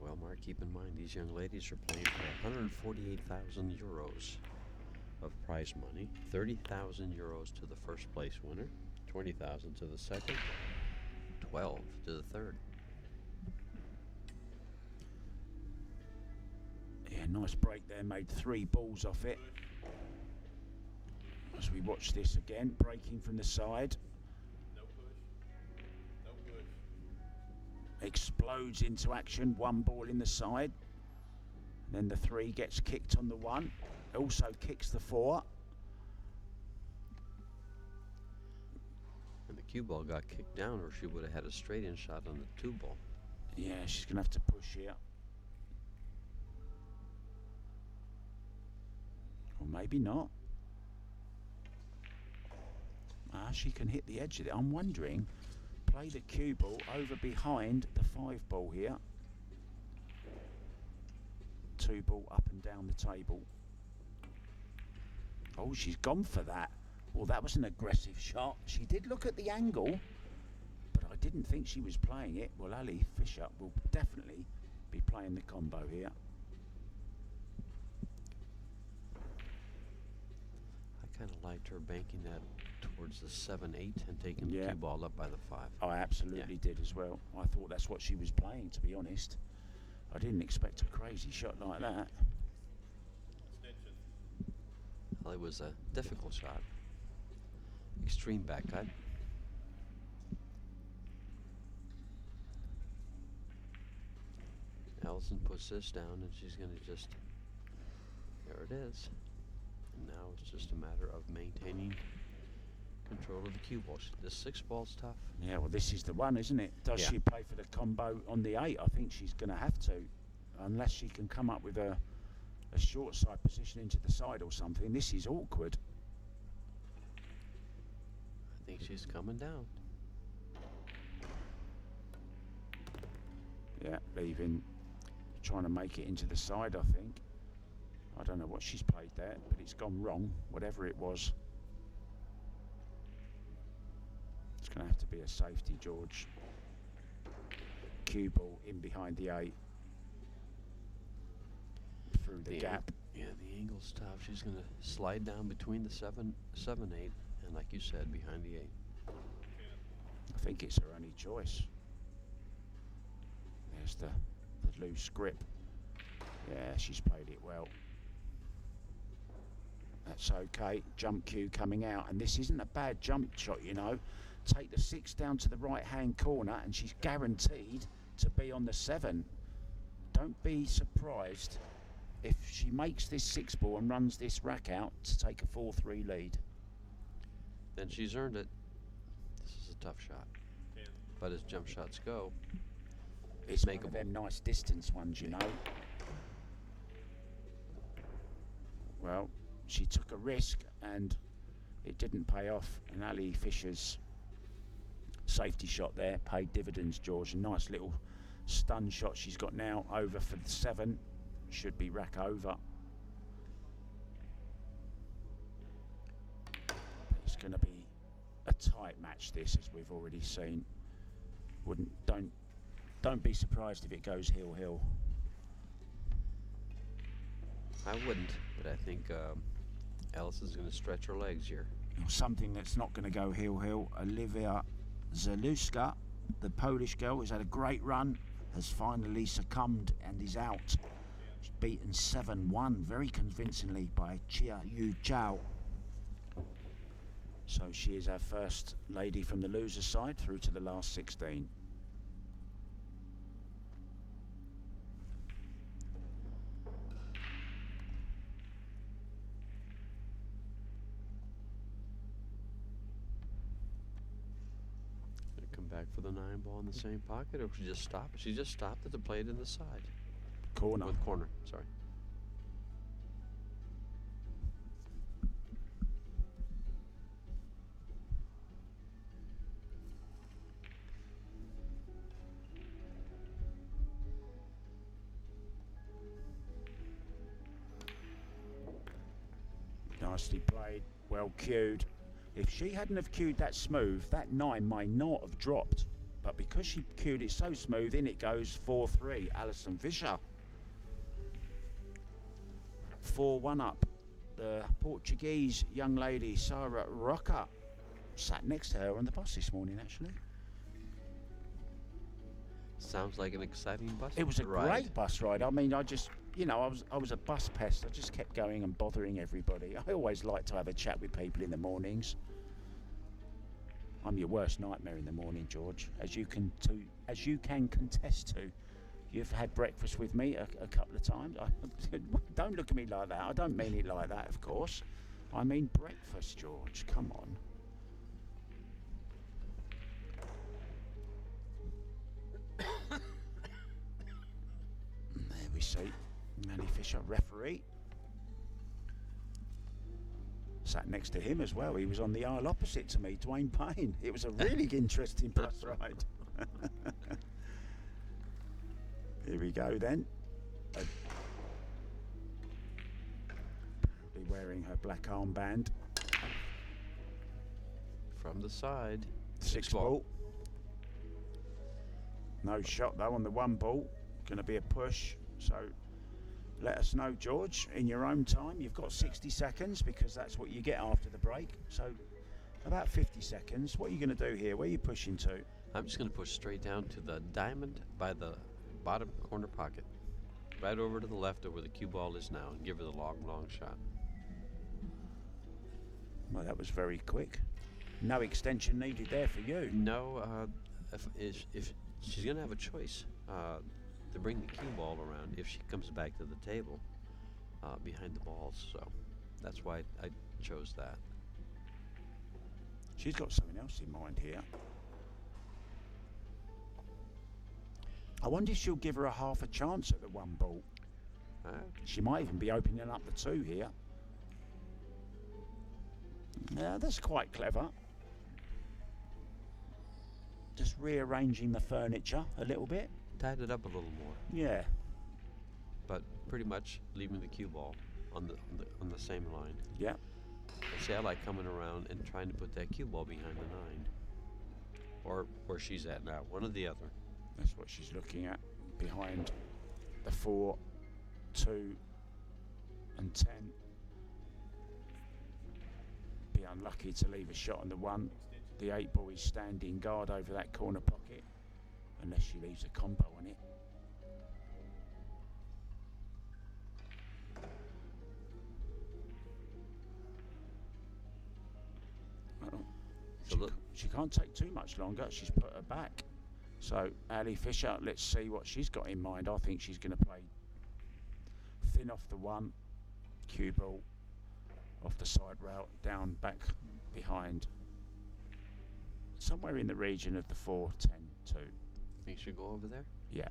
Well, Mark, keep in mind these young ladies are playing for 148,000 euros of prize money, 30,000 euros to the first place winner, 20,000 to the second, 12 to the third. Yeah, nice break there, made 3 balls off it. As we watch this again, breaking from the side. No push. No push. Explodes into action, 1 ball in the side. Then the 3 gets kicked on the 1. Also kicks the 4. And the cue ball got kicked down, or she would have had a straight-in shot on the 2 ball. Yeah, she's going to have to push here. Or maybe not. She can hit the edge of it. I'm wondering, play the cue ball over behind the 5 ball here. 2 ball up and down the table. Oh, she's gone for that. Well, that was an aggressive shot. She did look at the angle, but I didn't think she was playing it. Well, Ali Fisher will definitely be playing the combo here. I kind of liked her banking that towards the 7-8 and taking the cue ball up by the 5. I absolutely did as well. I thought that's what she was playing, to be honest. I didn't expect a crazy shot like that. Well, it was a difficult shot. Extreme back cut. Allison puts this down, and she's going to just, there it is. And now it's just a matter of maintaining control of the cue ball. This 6 ball's tough. Yeah, well, this is the one, isn't it? Does she play for the combo on the 8? I think she's going to have to, unless she can come up with a short side position into the side or something. This is awkward. I think she's coming down. Yeah, leaving, trying to make it into the side, I think. I don't know what she's played there, but it's gone wrong, whatever it was. It's going to have to be a safety, George. Cue ball in behind the 8. Through the gap. Yeah, the angle's tough. She's going to slide down between the 7-8, and like you said, behind the 8. I think it's her only choice. There's the loose grip. Yeah, she's played it well. That's okay. Jump cue coming out, and this isn't a bad jump shot, you know. Take the 6 down to the right-hand corner, and she's guaranteed to be on the 7. Don't be surprised if she makes this 6 ball and runs this rack out to take a 4-3 lead. Then she's earned it. This is a tough shot. But as jump shots go, it's one of them nice distance ones, you know. Well, she took a risk and it didn't pay off. And Ali Fisher's safety shot there paid dividends, George. A nice little stun shot she's got now over for the 7. Should be rack over. It's going to be a tight match, this, as we've already seen. Don't be surprised if it goes hill-hill. I wouldn't, but I think Allison's going to stretch her legs here. Something that's not going to go hill-hill. Olivia Zaluska, the Polish girl, has had a great run, has finally succumbed and is out. She's beaten 7-1 very convincingly by Chia Yu Zhao. So she is our first lady from the loser side through to the last 16. Back for the 9 ball in the same pocket, or she just stopped? She just stopped at the plate in the side. Corner. With corner, sorry. Nicely played, well cued. If she hadn't have cued that smooth, that 9 may not have dropped. But because she cued it so smooth, in it goes 4-3. Allison Fisher. 4-1 up. The Portuguese young lady, Sarah Roca, sat next to her on the bus this morning, actually. Sounds like an exciting bus ride. It was a great bus ride. I mean, I just you know, I was a bus pest. I just kept going and bothering everybody. I always like to have a chat with people in the mornings. I'm your worst nightmare in the morning, George, as you can contest to. You've had breakfast with me a couple of times. Don't look at me like that. I don't mean it like that, of course. I mean breakfast, George. Come on. There we see Manny Fisher, referee. Sat next to him as well. He was on the aisle opposite to me, Dwayne Payne. It was a really interesting bus ride. Here we go then. Be wearing her black armband. From the side. 6 ball. No shot though on the 1 ball. Going to be a push. So let us know, George, in your own time. You've got 60 seconds because that's what you get after the break. So about 50 seconds. What are you going to do here? Where are you pushing to? I'm just going to push straight down to the diamond by the bottom corner pocket. Right over to the left of where the cue ball is now and give her the long, long shot. Well, that was very quick. No extension needed there for you. No, if she's going to have a choice to bring the cue ball around if she comes back to the table behind the balls. So that's why I chose that. She's got something else in mind here. I wonder if she'll give her a half a chance at the 1 ball. She might even be opening up the 2 here. Yeah, that's quite clever. Just rearranging the furniture a little bit. Tied it up a little more. Yeah. But pretty much leaving the cue ball on the same line. Yeah. See, I like coming around and trying to put that cue ball behind the 9. Or where she's at now, one or the other. That's what she's looking at, behind the 4, 2 and 10. Be unlucky to leave a shot on the 1. The 8 ball is standing guard over that corner pocket, unless she leaves a combo on it. She can't take too much longer. She's put her back. So Ali Fisher, let's see what she's got in mind. I think she's going to play thin off the 1, cue ball off the side route, down back behind, somewhere in the region of the 4, 10, 2. Think she'll go over there? Yeah.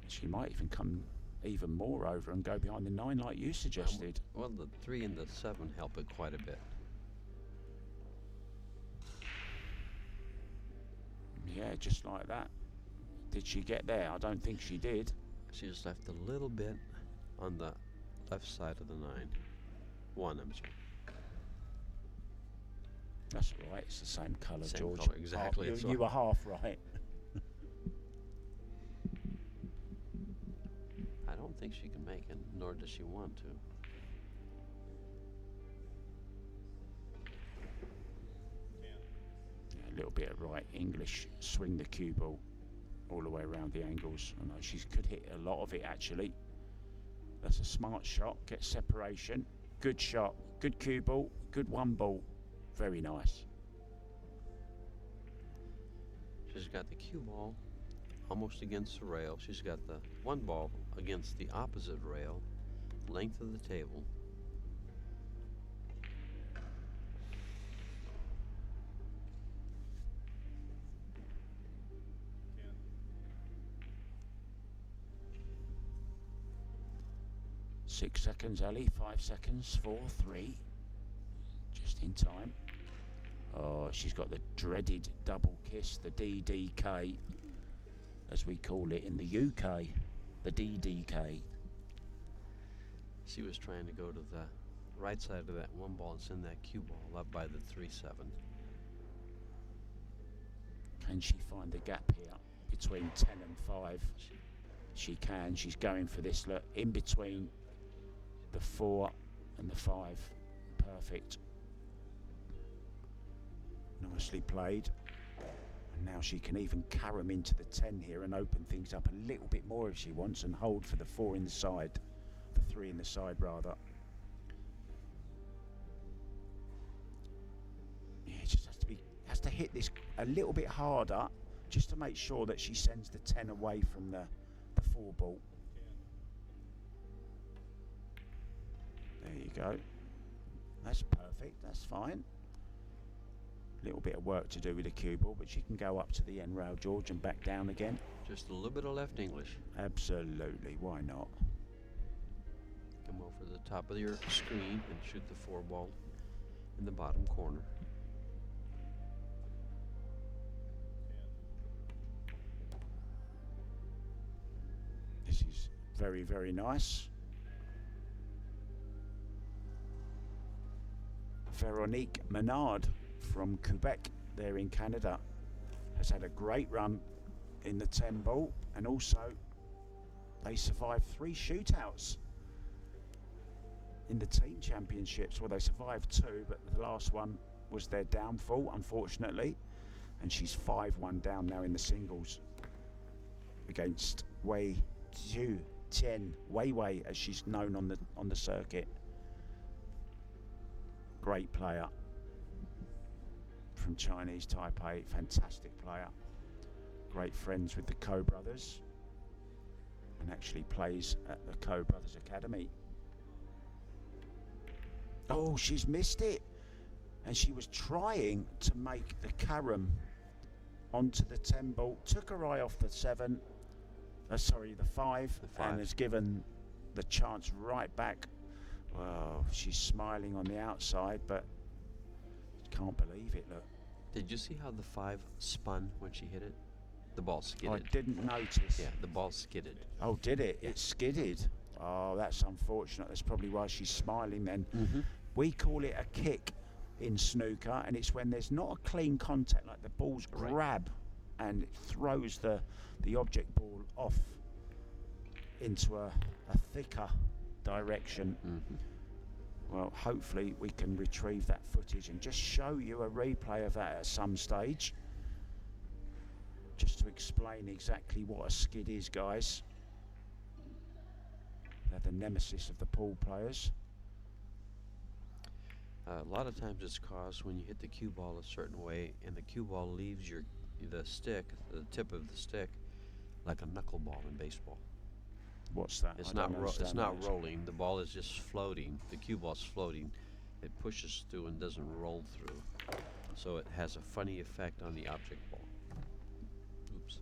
She might even come even more over and go behind the 9 like you suggested. Well, the 3 and the 7 help it quite a bit. Yeah, just like that. Did she get there? I don't think she did. She just left a little bit on the left side of the 9. 1, I'm sorry. That's right, it's the same colour, Same George. colour, exactly. You were half right. I don't think she can make it, nor does she want to. A little bit of right English, swing the cue ball all the way around the angles. I know she could hit a lot of it actually. That's a smart shot, get separation, good shot, good cue ball, good 1 ball, very nice. She's got the cue ball almost against the rail. She's got the 1 ball against the opposite rail, length of the table. Six seconds, Ali. 5 seconds. 4, 3. Just in time. Oh, she's got the dreaded double kiss, the DDK, as we call it in the UK. The DDK. She was trying to go to the right side of that 1 ball and send that cue ball up by the 3-7. Can she find the gap here between 10 and 5? She can. She's going for this look in between the 4 and the 5. Perfect. Nicely played. Now she can even carom into the 10 here and open things up a little bit more if she wants, and hold for the 4 in the side, the 3 in the side rather. Yeah, it just has to hit this a little bit harder, just to make sure that she sends the 10 away from the 4 ball. There you go. That's perfect. That's fine. Little bit of work to do with the cue ball, but she can go up to the end rail, George, and back down again. Just a little bit of left English. Absolutely, why not? Come over the top of your screen and shoot the 4 ball in the bottom corner. This is very, very nice. Veronique Menard from Quebec there in Canada has had a great run in the 10 ball, and also they survived 3 shootouts in the team championships. Well, they survived 2, but the last one was their downfall, unfortunately, and she's 5-1 down now in the singles against Wei Zhu Tian, Wei, as she's known on the circuit. Great player from Chinese Taipei, fantastic player. Great friends with the Ko brothers, and actually plays at the Ko brothers Academy. Oh, she's missed it, and she was trying to make the carom onto the 10 ball. Took her eye off the 7, sorry, the 5, and has given the chance right back. Well, she's smiling on the outside, but can't believe it, look. Did you see how the 5 spun when she hit it? The ball skidded. I didn't notice. Yeah, the ball skidded. Oh, did it? Yeah. It skidded. Oh, that's unfortunate. That's probably why she's smiling then. Mm-hmm. We call it a kick in snooker, and it's when there's not a clean contact, like the ball's grab and it throws the object ball off into a thicker direction. Mm-hmm. Well, hopefully we can retrieve that footage and just show you a replay of that at some stage, just to explain exactly what a skid is, guys. They're the nemesis of the pool players. A lot of times it's caused when you hit the cue ball a certain way and the cue ball leaves the stick, the tip of the stick, like a knuckleball in baseball. What's that? It's not rolling. The ball is just floating. The cue ball's floating. It pushes through and doesn't roll through. So it has a funny effect on the object ball. Oops.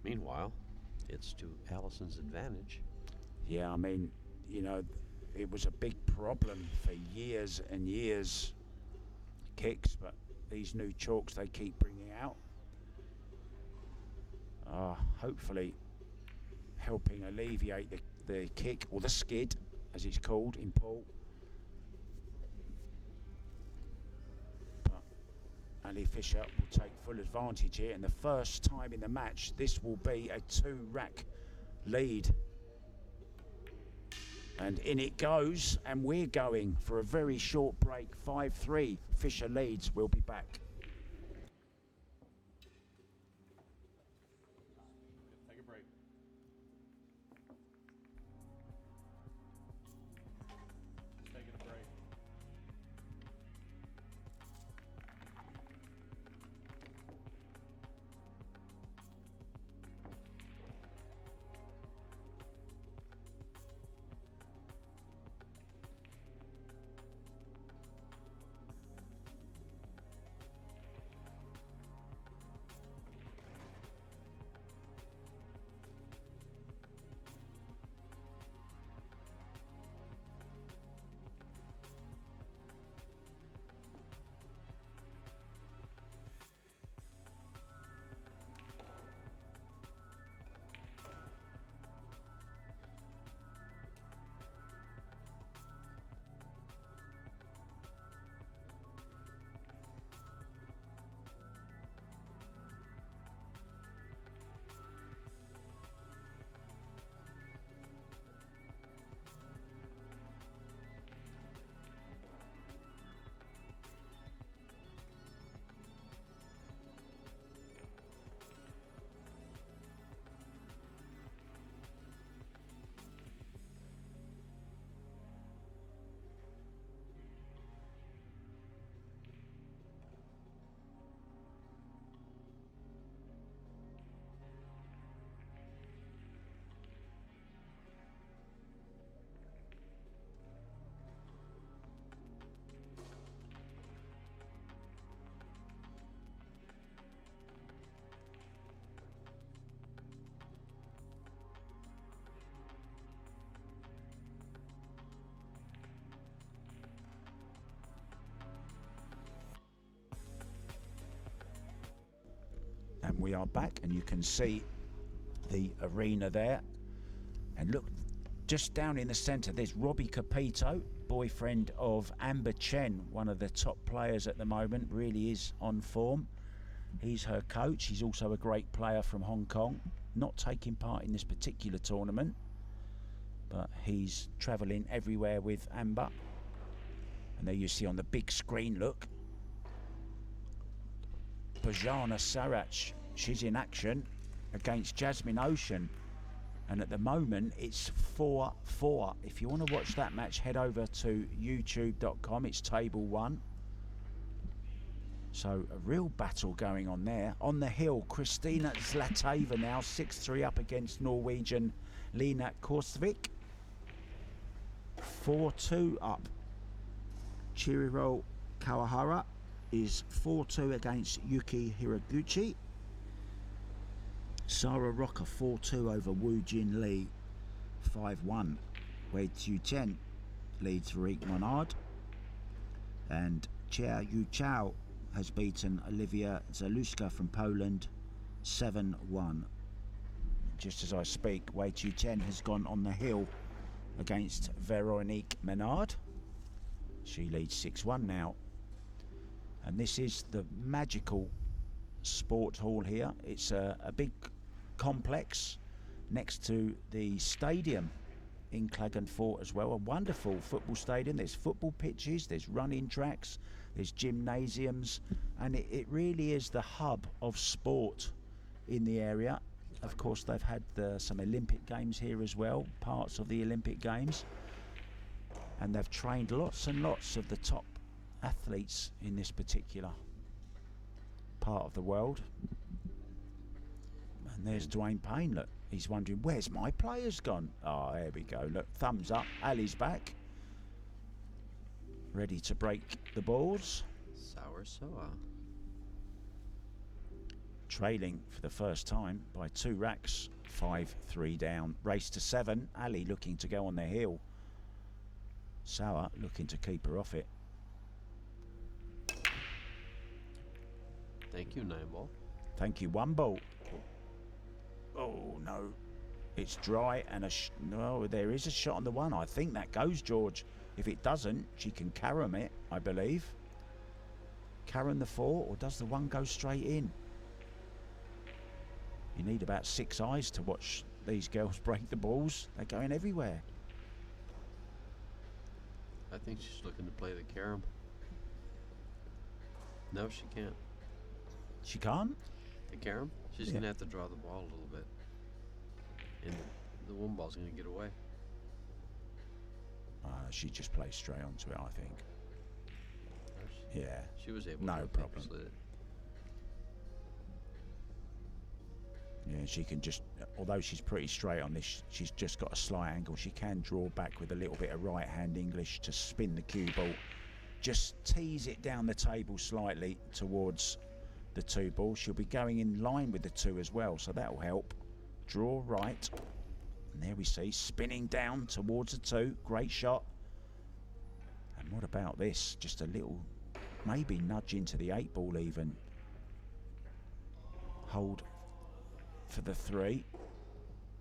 Meanwhile, it's to Allison's advantage. Yeah, I mean, you know, it was a big problem for years and years, kicks, but these new chalks they keep bringing out. Hopefully helping alleviate the kick, or the skid as it's called in pool. But Ali Fisher will take full advantage here, and the first time in the match this will be a 2-rack lead. And in it goes, and we're going for a very short break. 5-3, Fisher leads. We'll be back. Take a break. Just taking a break. And we are back, and you can see the arena there. And look, just down in the centre, there's Robbie Capito, boyfriend of Amber Chen, one of the top players at the moment, really is on form. He's her coach. He's also a great player from Hong Kong, not taking part in this particular tournament, but he's travelling everywhere with Amber. And there you see on the big screen, look, Bojana Sarac, she's in action against Jasmine Ocean. And at the moment, it's 4-4. If you want to watch that match, head over to youtube.com. It's table 1. So a real battle going on there. On the hill, Kristina Zlateva now 6-3 up against Norwegian Lena Korsvik. 4-2 up. Chiriro Kawahara is 4-2 against Yuki Hiraguchi. Sarah Rocker 4-2 over Wu Jin Lee. 5-1. Wei Tiu Chen leads Rick Monard. And Chia Yu Chao has beaten Olivia Zaluska from Poland 7-1. Just as I speak, Wei Tiu Chen has gone on the hill against Veronique Menard. She leads 6-1 now. And this is the magical sport hall here. It's a big complex next to the stadium in Klagenfurt as well. A wonderful football stadium. There's football pitches, there's running tracks, there's gymnasiums, and it really is the hub of sport in the area. Of course, they've had some Olympic Games here as well, parts of the Olympic Games, and they've trained lots and lots of the top athletes in this particular part of the world. And there's Dwayne Payne, look, he's wondering, where's my players gone? Oh, there we go, look, thumbs up, Ali's back, ready to break the balls. Sour Seoa. Trailing for the first time by 2 racks, 5-3 down, race to 7, Ali looking to go on the hill, Sour looking to keep her off it. Thank you, 9 ball. Thank you, 1 ball. Oh no, it's dry and no, there is a shot on the 1. I think that goes, George. If it doesn't, she can carom it, I believe. Carom the 4, or does the 1 go straight in? You need about 6 eyes to watch these girls break the balls. They're going everywhere. I think she's looking to play the carom. No, she can't. She can't? The carom? She's going to have to draw the ball a little bit. And the 1 ball's going to get away. She just plays straight onto it, I think. Yeah. She was able no to problem. slid it. Yeah, she can just, although she's pretty straight on this, she's just got a slight angle. She can draw back with a little bit of right hand English to spin the cue ball. Just tease it down the table slightly towards the 2 ball. She'll be going in line with the 2 as well, so that will help. Draw right, and there we see spinning down towards the 2. Great shot. And what about this? Just a little, maybe nudge into the 8 ball even. Hold for the 3.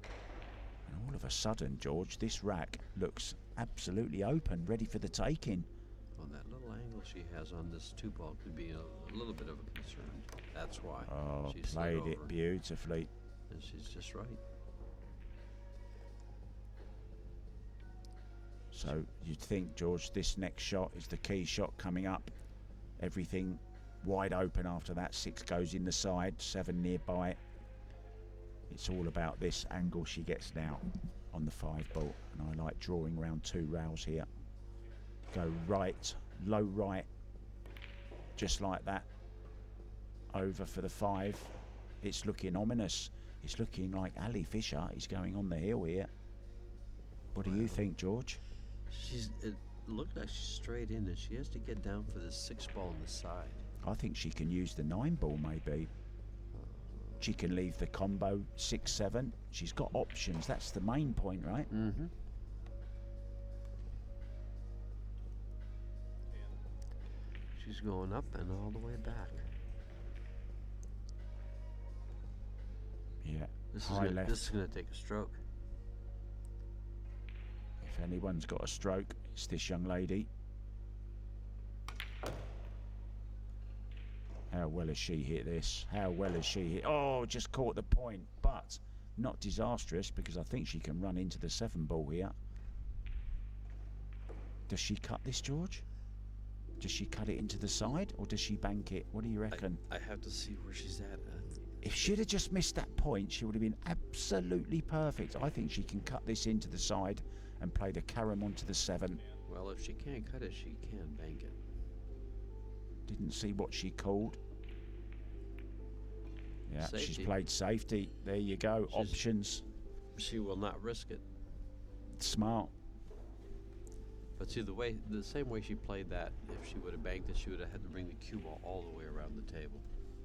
And all of a sudden, George, this rack looks absolutely open, ready for the taking. Well, that little angle she has on this 2 ball could be a little bit of a concern. That's why. Oh, She's played it beautifully. And she's just right. So you'd think, George, this next shot is the key shot coming up. Everything wide open after that. 6 goes in the side, 7 nearby. It's all about this angle she gets now on the 5 ball. And I like drawing around 2 rails here. Go right, low right, just like that. Over for the 5. It's looking ominous. It's looking like Ali Fisher is going on the hill here. What do you think, George? It looked like she's straight in, and she has to get down for the 6 ball on the side. I think she can use the 9 ball maybe. She can leave the combo 6-7. She's got options. That's the main point, right? Mm-hmm. She's going up and all the way back. Yeah, This high left. This is going to take a stroke. If anyone's got a stroke, it's this young lady. How well has she hit this? How well has she hit? Oh, just caught the point, but not disastrous because I think she can run into the 7 ball here. Does she cut this, George? Does she cut it into the side or does she bank it? What do you reckon? I have to see where she's at. If she'd have just missed that point, she would have been absolutely perfect. I think she can cut this into the side and play the carom onto the 7. Well, if she can't cut it, she can bank it. Didn't see what she called. Yeah, Safety. She's played safety. There you go. Options. She will not risk it. Smart. But see, the same way she played that, if she would have banked it, she would have had to bring the cue ball all the way around the table.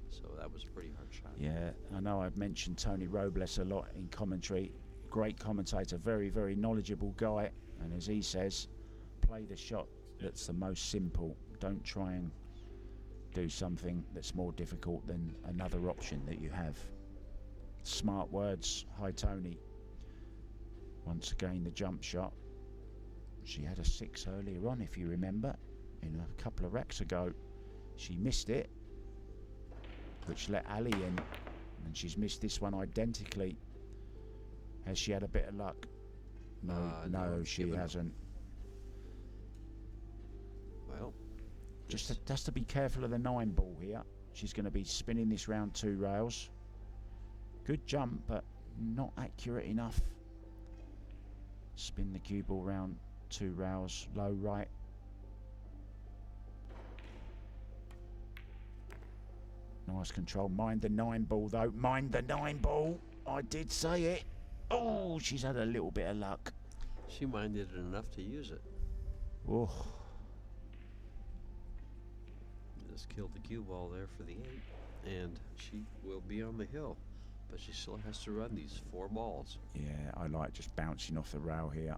So that was a pretty hard shot. Yeah, I know I've mentioned Tony Robles a lot in commentary. Great commentator, very, very knowledgeable guy. And as he says, play the shot that's the most simple. Don't try and do something that's more difficult than another option that you have. Smart words. Hi, Tony. Once again, the jump shot. She had a 6 earlier on, if you remember, in a couple of racks ago. She missed it, which let Ali in, and she's missed this one identically. Has she had a bit of luck? No, she hasn't. Well, just to be careful of the 9 ball here. She's going to be spinning this round 2 rails. Good jump, but not accurate enough. Spin the cue ball round 2 rails, low right. Nice control. Mind the 9 ball though. Mind the 9 ball. I did say it. Oh, she's had a little bit of luck. she minded it enough to use it. Oh. Just killed the cue ball there for the 8, and she will be on the hill, but she still has to run these 4 balls. Yeah, I like just bouncing off the rail here.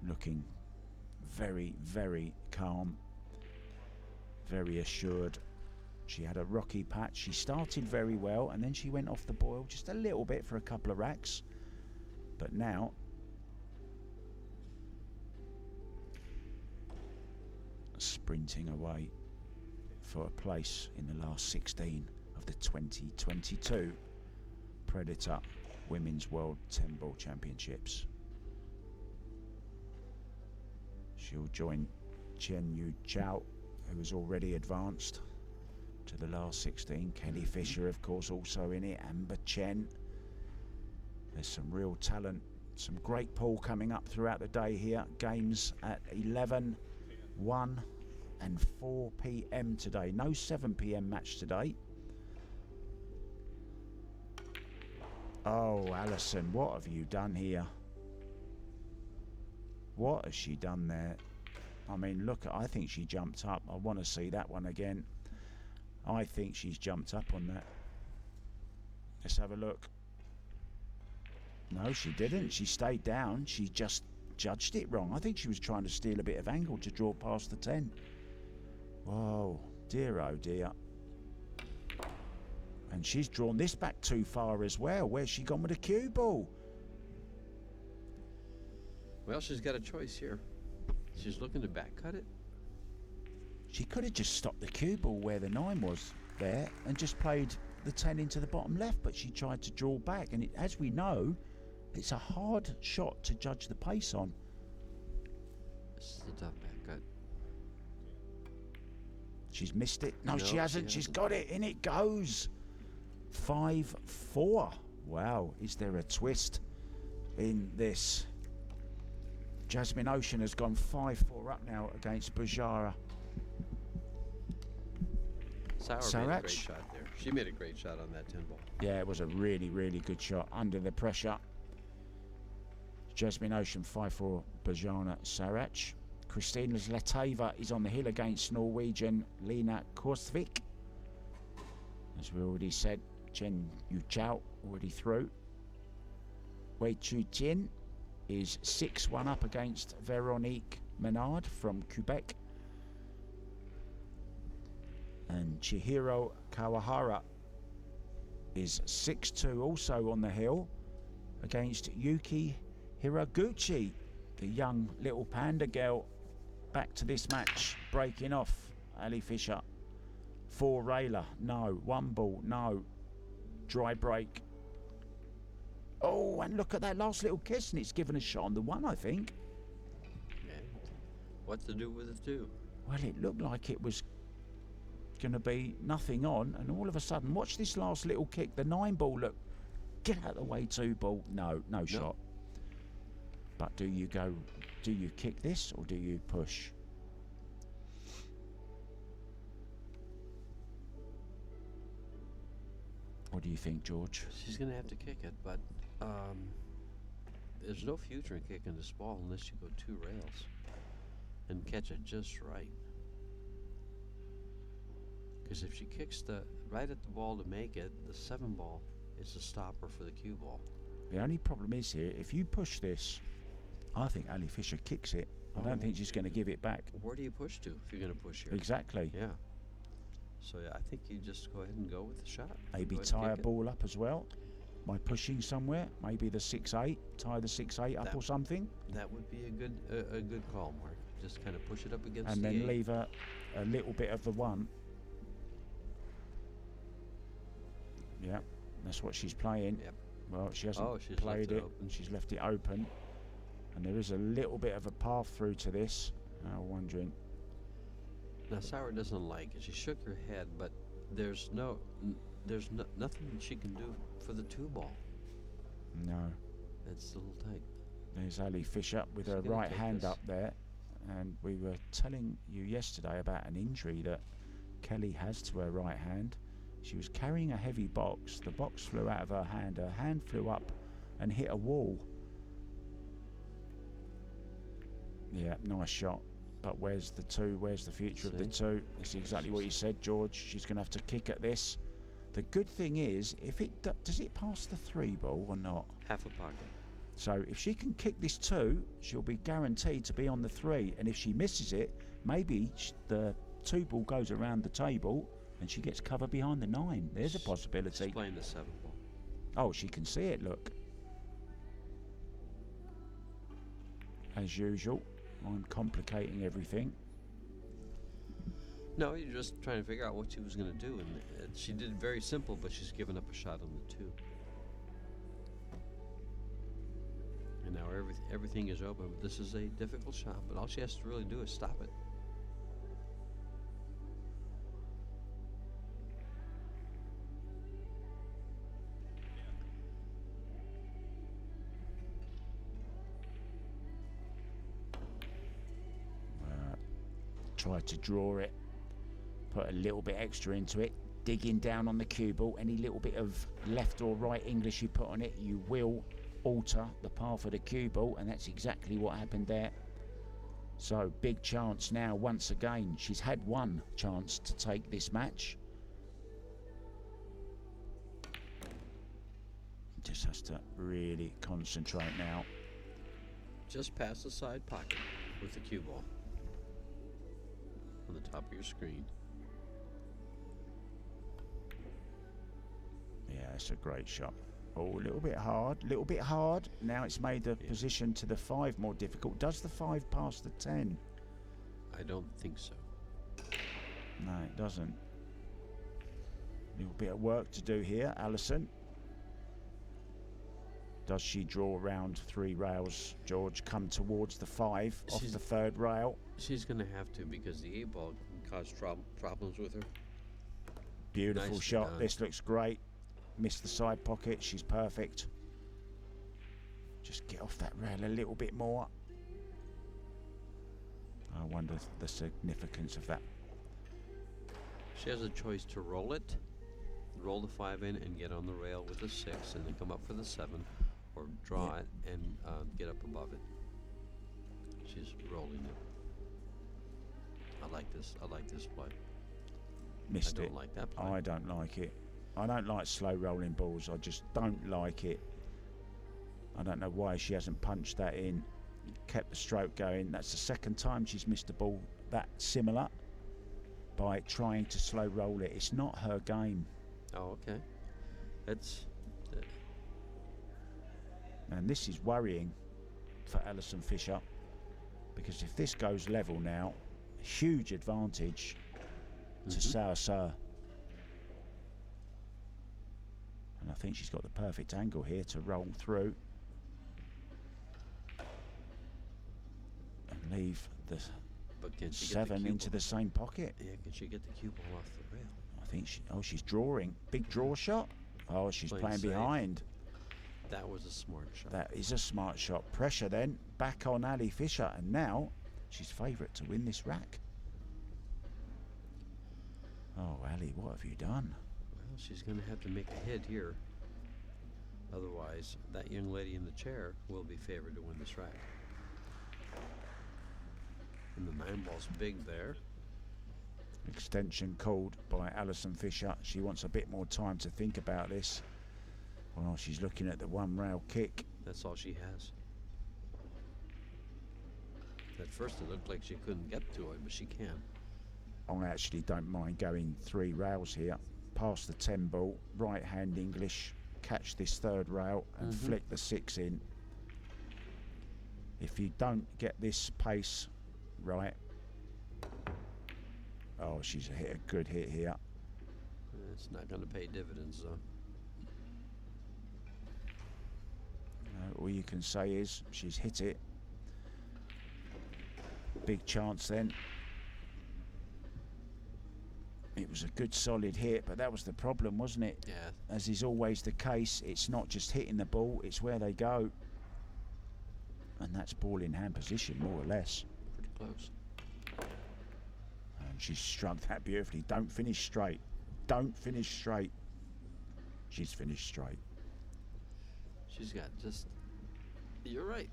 Looking very, very calm, very assured. She had a rocky patch. She started very well and then she went off the boil just a little bit for a couple of racks, but now sprinting away for a place in the last 16 of the 2022 Predator Women's World 10 Ball Championships. She'll join Chen Yu Chao, who has already advanced to the last 16. Kelly Fisher, of course, also in it. Amber Chen. There's some real talent. Some great pool coming up throughout the day here. Games at 11, 1 and 4 p.m. today. No 7 p.m. match today. Oh, Allison, what have you done here? What has she done there? I mean, look, I think she jumped up. I want to see that one again. I think she's jumped up on that. Let's have a look. No, she didn't. She stayed down. She just judged it wrong. I think she was trying to steal a bit of angle to draw past the 10. Whoa, dear oh dear. And she's drawn this back too far as well. Where's she gone with the cue ball? Well, she's got a choice here. She's looking to back cut it. She could have just stopped the cue ball where the 9 was there and just played the 10 into the bottom left, but she tried to draw back, and as we know, it's a hard shot to judge the pace on. This is a tough back cut. She's missed it. No, she She hasn't. She's hasn't. got it. In it goes. 5-4. Wow, is there a twist in this? Jasmine Ocean has gone 5-4 up now against Bajara. Seoa made a great Sarach? shot there. She made a great shot on that 10 ball. Yeah, it was a really, really good shot under the pressure. Jasmine Ocean 5-4 Bajana Sarach. Kristina Zlateva is on the hill against Norwegian Lena Korsvik. As we already said, Chen Yu Chao already through. Wei Chu Jin is 6-1 up against Veronique Menard from Quebec. And Chihiro Kawahara is 6-2 also on the hill against Yuki Hiraguchi, the young little panda girl. Back to this match, breaking off. Ali Fisher, 4 railer, no. 1 ball, no. Dry break. Oh, and look at that last little kiss, and it's given a shot on the 1, I think. Yeah. What to do with the 2? Well, it looked like it was going to be nothing on, and all of a sudden, watch this last little kick. The 9 ball, look, get out of the way, 2 ball. No shot. But do you kick this or do you push? What do you think, George? She's going to have to kick it, but there's no future in kicking this ball unless you go 2 rails and catch it just right. Because if she kicks right at the ball to make it, the 7 ball is a stopper for the cue ball. The only problem is here, if you push this, I think Ali Fisher kicks it. I don't think she's going to give it back. Where do you push to if you're going to push here? Exactly. Yeah. So yeah, I think you just go ahead and go with the shot. Maybe tie a ball up as well by pushing somewhere. Maybe the 6-8, tie the 6-8 up or something. That would be a good call, Mark. Just kind of push it up against and the then 8. leave a little bit of the 1. Yeah, that's what she's playing. Yep. Well, she hasn't she's played it. open. She's left it open. And there is a little bit of a path through to this. I'm wondering. Now, Sauer doesn't like it. She shook her head, but there's nothing she can do for the 2 ball. No. It's a little tight. There's Ali Fisher with her right hand up there. And we were telling you yesterday about an injury that Kelly has to her right hand. She was carrying a heavy box. The box flew out of her hand. Her hand flew up and hit a wall. Yeah, nice shot. But where's the 2? Where's the future of the 2? It's exactly what you said, George. She's going to have to kick at this. The good thing is, if it does it pass the 3 ball or not? Half a pocket. So if she can kick this 2, she'll be guaranteed to be on the 3. And if she misses it, maybe the 2 ball goes around the table and she gets cover behind the 9. There's a possibility. She's playing the 7 ball. Oh, she can see it, look. As usual, I'm complicating everything. No, you're just trying to figure out what she was going to do. And she did very simple, but she's given up a shot on the 2. And now everything is open. This is a difficult shot, but all she has to really do is stop it. Tried to draw it, put a little bit extra into it, digging down on the cue ball. Any little bit of left or right English you put on it, you will alter the path of the cue ball, and that's exactly what happened there. So big chance now once again. She's had 1 chance to take this match. Just has to really concentrate now. Just pass the side pocket with the cue ball on the top of your screen. Yeah, it's a great shot. Oh, a little bit hard. Now it's made the position to the 5 more difficult. Does the 5 pass the 10? I don't think so. No, it doesn't. A little bit of work to do here, Allison. Does she draw around 3 rails, George, come towards the 5 off the 3rd rail? She's going to have to, because the 8 ball can cause problems with her. Beautiful Nicely shot. done. This looks great. Missed the side pocket. She's perfect. Just get off that rail a little bit more. I wonder the significance of that. She has a choice to roll it, roll the 5 in and get on the rail with the 6 and then come up for the 7, or draw it and get up above it. She's rolling it. I like this play. Missed I it. don't like that play. I don't like it. I don't like slow rolling balls. I just don't like it. I don't know why she hasn't punched that in. Kept the stroke going. That's the 2nd time she's missed a ball that similar. by trying to slow roll it. It's not her game. Oh, okay. It's And this is worrying for Allison Fisher, because if this goes level now, huge advantage to Seoa. And I think she's got the perfect angle here to roll through and leave the but can she 7 get the into the same pocket. Yeah, can she get the cue ball off the rail? I think she's drawing. Big draw shot. Oh, she's playing safe. behind. That was a smart shot. That is a smart shot. Pressure then back on Ali Fisher, and now she's favourite to win this rack. Oh, Ali, what have you done? Well, she's going to have to make a hit here. Otherwise, that young lady in the chair will be favored to win this rack. And the 9-ball's big there. Extension called by Allison Fisher. She wants a bit more time to think about this. Well, she's looking at the 1-rail kick. That's all she has. At first it looked like she couldn't get to it, but she can. I actually don't mind going 3 rails here. Past the 10 ball, right hand English, catch this 3rd rail and flick the 6 in. If you don't get this pace right, oh, she's hit a good hit here. It's not going to pay dividends, though. All you can say is she's hit it. Big chance then. It was a good solid hit, but that was the problem, wasn't it? Yeah. As is always the case, it's not just hitting the ball, it's where they go. And that's ball in hand position, more or less. Pretty close. And she's struck that beautifully. Don't finish straight. Don't finish straight. She's finished straight. She's got just... You're right.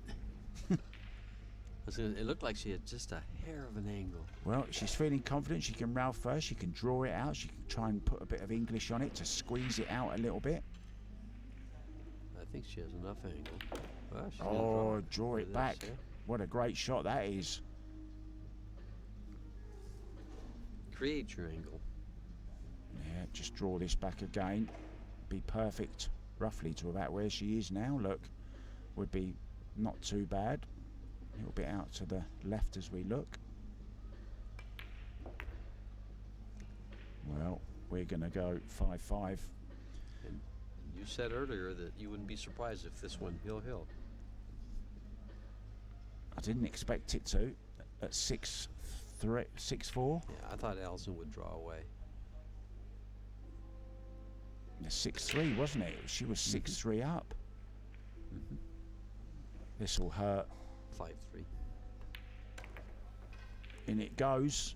It looked like she had just a hair of an angle. Well, she's feeling confident. She can rail first. She can draw it out. She can try and put a bit of English on it to squeeze it out a little bit. I think she has enough angle. Well, she's Oh, draw it this, back. yeah. What a great shot that is. Create your angle. Yeah, just draw this back again. Be perfect, roughly, to about where she is now. Look, would be not too bad. A little bit out to the left as we look. Well, we're going to go 5-5. And you said earlier that you wouldn't be surprised if this went hill-hill. I didn't expect it to. At 6-4. Yeah, I thought Allison would draw away. 6-3, wasn't it? She was 6-3 up. This will hurt. 5-3. In it goes.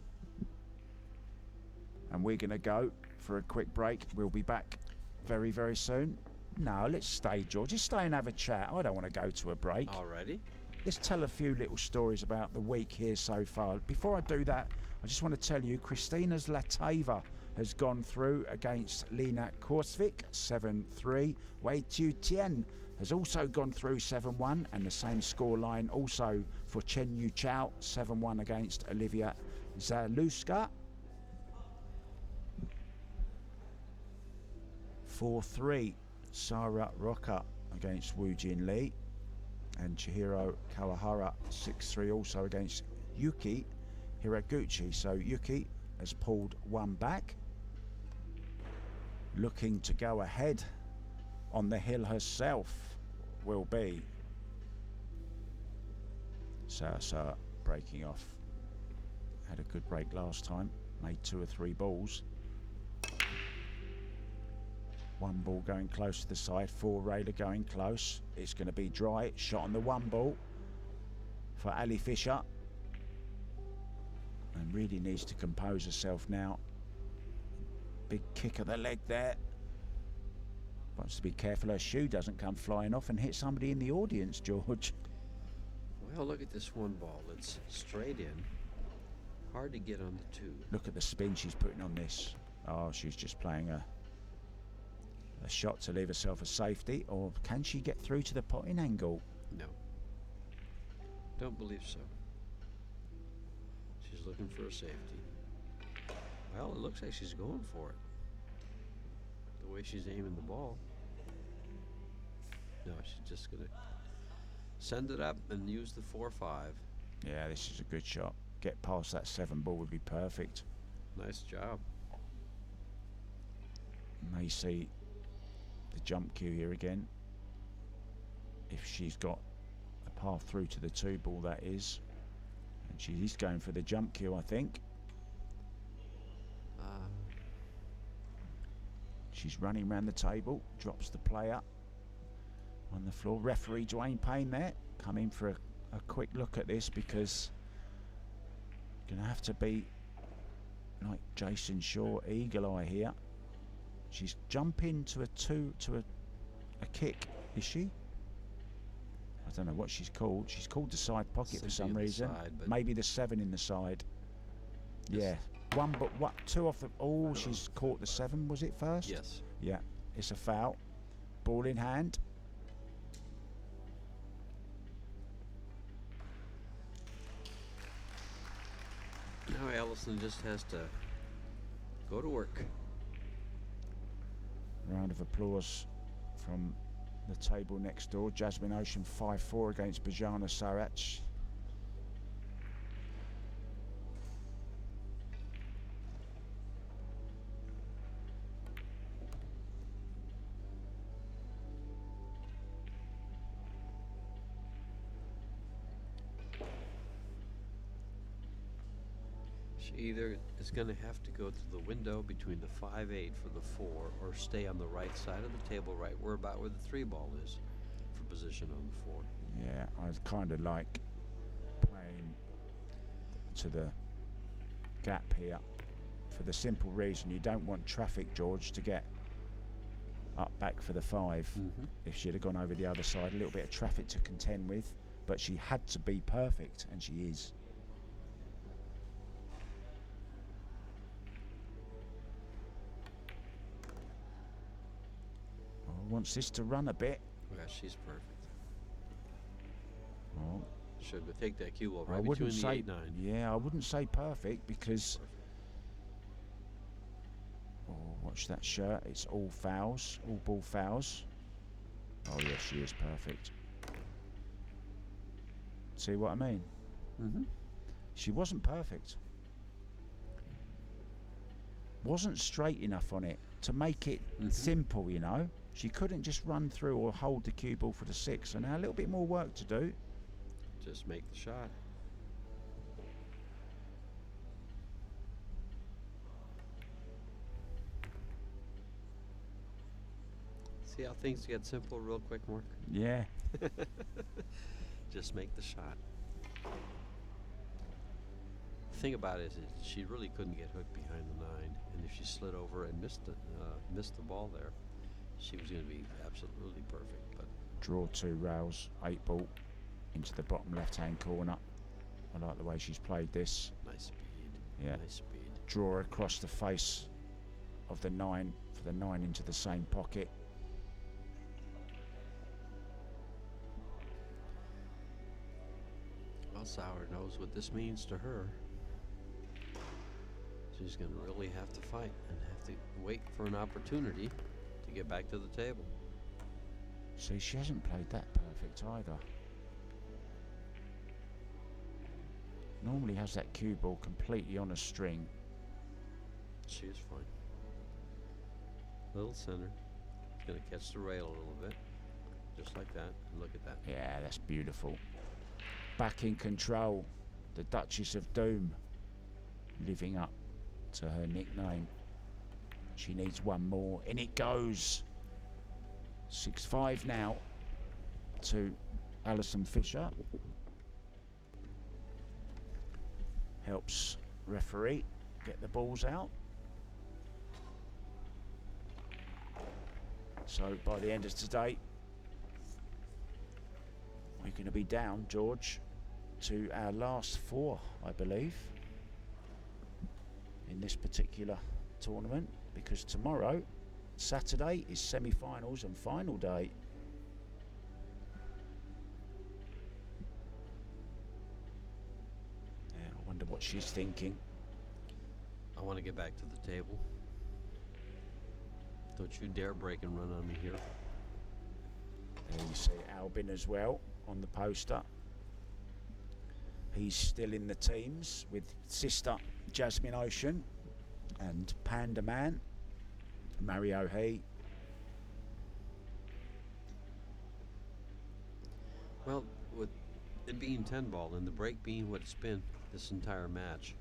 And we're going to go for a quick break. We'll be back very, very soon. No, let's stay, George. Just stay and have a chat. I don't want to go to a break. Already? Let's tell a few little stories about the week here so far. Before I do that, I just want to tell you, Kristina Zlateva has gone through against Lena Korsvik, 7-3. Wei Tu Tien has also gone through 7-1, and the same scoreline also for Chen Yu Chao, 7-1 against Olivia Zaluska. 4-3, Sarah Roca against Woo Jin Lee, and Chihiro Kawahara 6-3 also against Yuki Hiraguchi. So Yuki has pulled one back, looking to go ahead on the hill herself will be Seoa breaking off. Had a good break last time, made 2 or 3 balls. 1 ball going close to the side, 4 railer going close. It's going to be dry. Shot on the 1 ball for Ali Fisher. And really needs to compose herself now. Big kick of the leg there. Wants to be careful her shoe doesn't come flying off and hit somebody in the audience, George. Well, look at this 1 ball. It's straight in. Hard to get on the 2. Look at the spin she's putting on this. Oh, she's just playing a shot to leave herself a safety, or can she get through to the potting angle? No. Don't believe so. She's looking for a safety. Well, it looks like she's going for it. The way she's aiming the ball. No, she's just going to send it up and use the 4-5. Yeah, this is a good shot. Get past that 7 ball would be perfect. Nice job. May see the jump cue here again. If she's got a path through to the 2 ball, that is. And she is going for the jump cue, I think. She's running around the table, drops the player on the floor. Referee Dwayne Payne there, come in for a quick look at this, because going to have to be like Jason Shaw, eagle eye here. She's jumping to a kick, is she? I don't know what she's called. She's called the side pocket for some reason. Maybe the 7 in the side. Yeah. 1, but what? 2 off the. Oh, she's caught the 7. Was it first? Yes. Yeah. It's a foul. Ball in hand. Now Allison just has to go to work. Round of applause from the table next door. Jasmine Ocean 5-4 against Bojana Sarach. She either is going to have to go to the window between the 5-8 for the 4, or stay on the right side of the table, right where the 3 ball is, for position on the 4. Yeah, I kind of like playing to the gap here, for the simple reason you don't want traffic, George, to get up back for the 5. If she'd have gone over the other side, a little bit of traffic to contend with, but she had to be perfect, and she is. Wants this to run a bit. Yeah, she's perfect. Oh, should take that cue ball right I wouldn't between say, the 8-9. yeah, I wouldn't say perfect, because watch that shirt. It's all fouls, all ball fouls. Oh yes, she is perfect. See what I mean? She wasn't perfect. Wasn't straight enough on it to make it simple, you know. She couldn't just run through or hold the cue ball for the 6. So now a little bit more work to do. Just make the shot. See how things get simple real quick, Mark? Yeah. Just make the shot. The thing about it is she really couldn't get hooked behind the 9, and if she slid over and missed the ball there, she was going to be absolutely perfect. But Draw 2 rails, 8 ball into the bottom left-hand corner. I like the way she's played this. nice speed. Yeah. Nice speed. Draw across the face of the 9 for the 9 into the same pocket. Well, Sauer knows what this means to her. She's going to really have to fight and have to wait for an opportunity to get back to the table. See, she hasn't played that perfect either. Normally has that cue ball completely on a string. She is fine. Little center. Going to catch the rail a little bit. Just like that. And look at that. Yeah, that's beautiful. Back in control. The Duchess of Doom. Living up to her nickname. She needs one more. In it goes. 6-5 now to Allison Fisher. Helps referee get the balls out. So by the end of today, we're going to be down, George, to our last 4, I believe, in this particular tournament, because tomorrow, Saturday, is semi-finals and final day. Yeah, I wonder what she's thinking. I want to get back to the table. Don't you dare break and run on me here. There you see Albin as well on the poster. He's still in the teams with sister Jasmine Ocean and Panda Man, Mario He. Well, with it being 10 ball and the break being what it's been this entire match,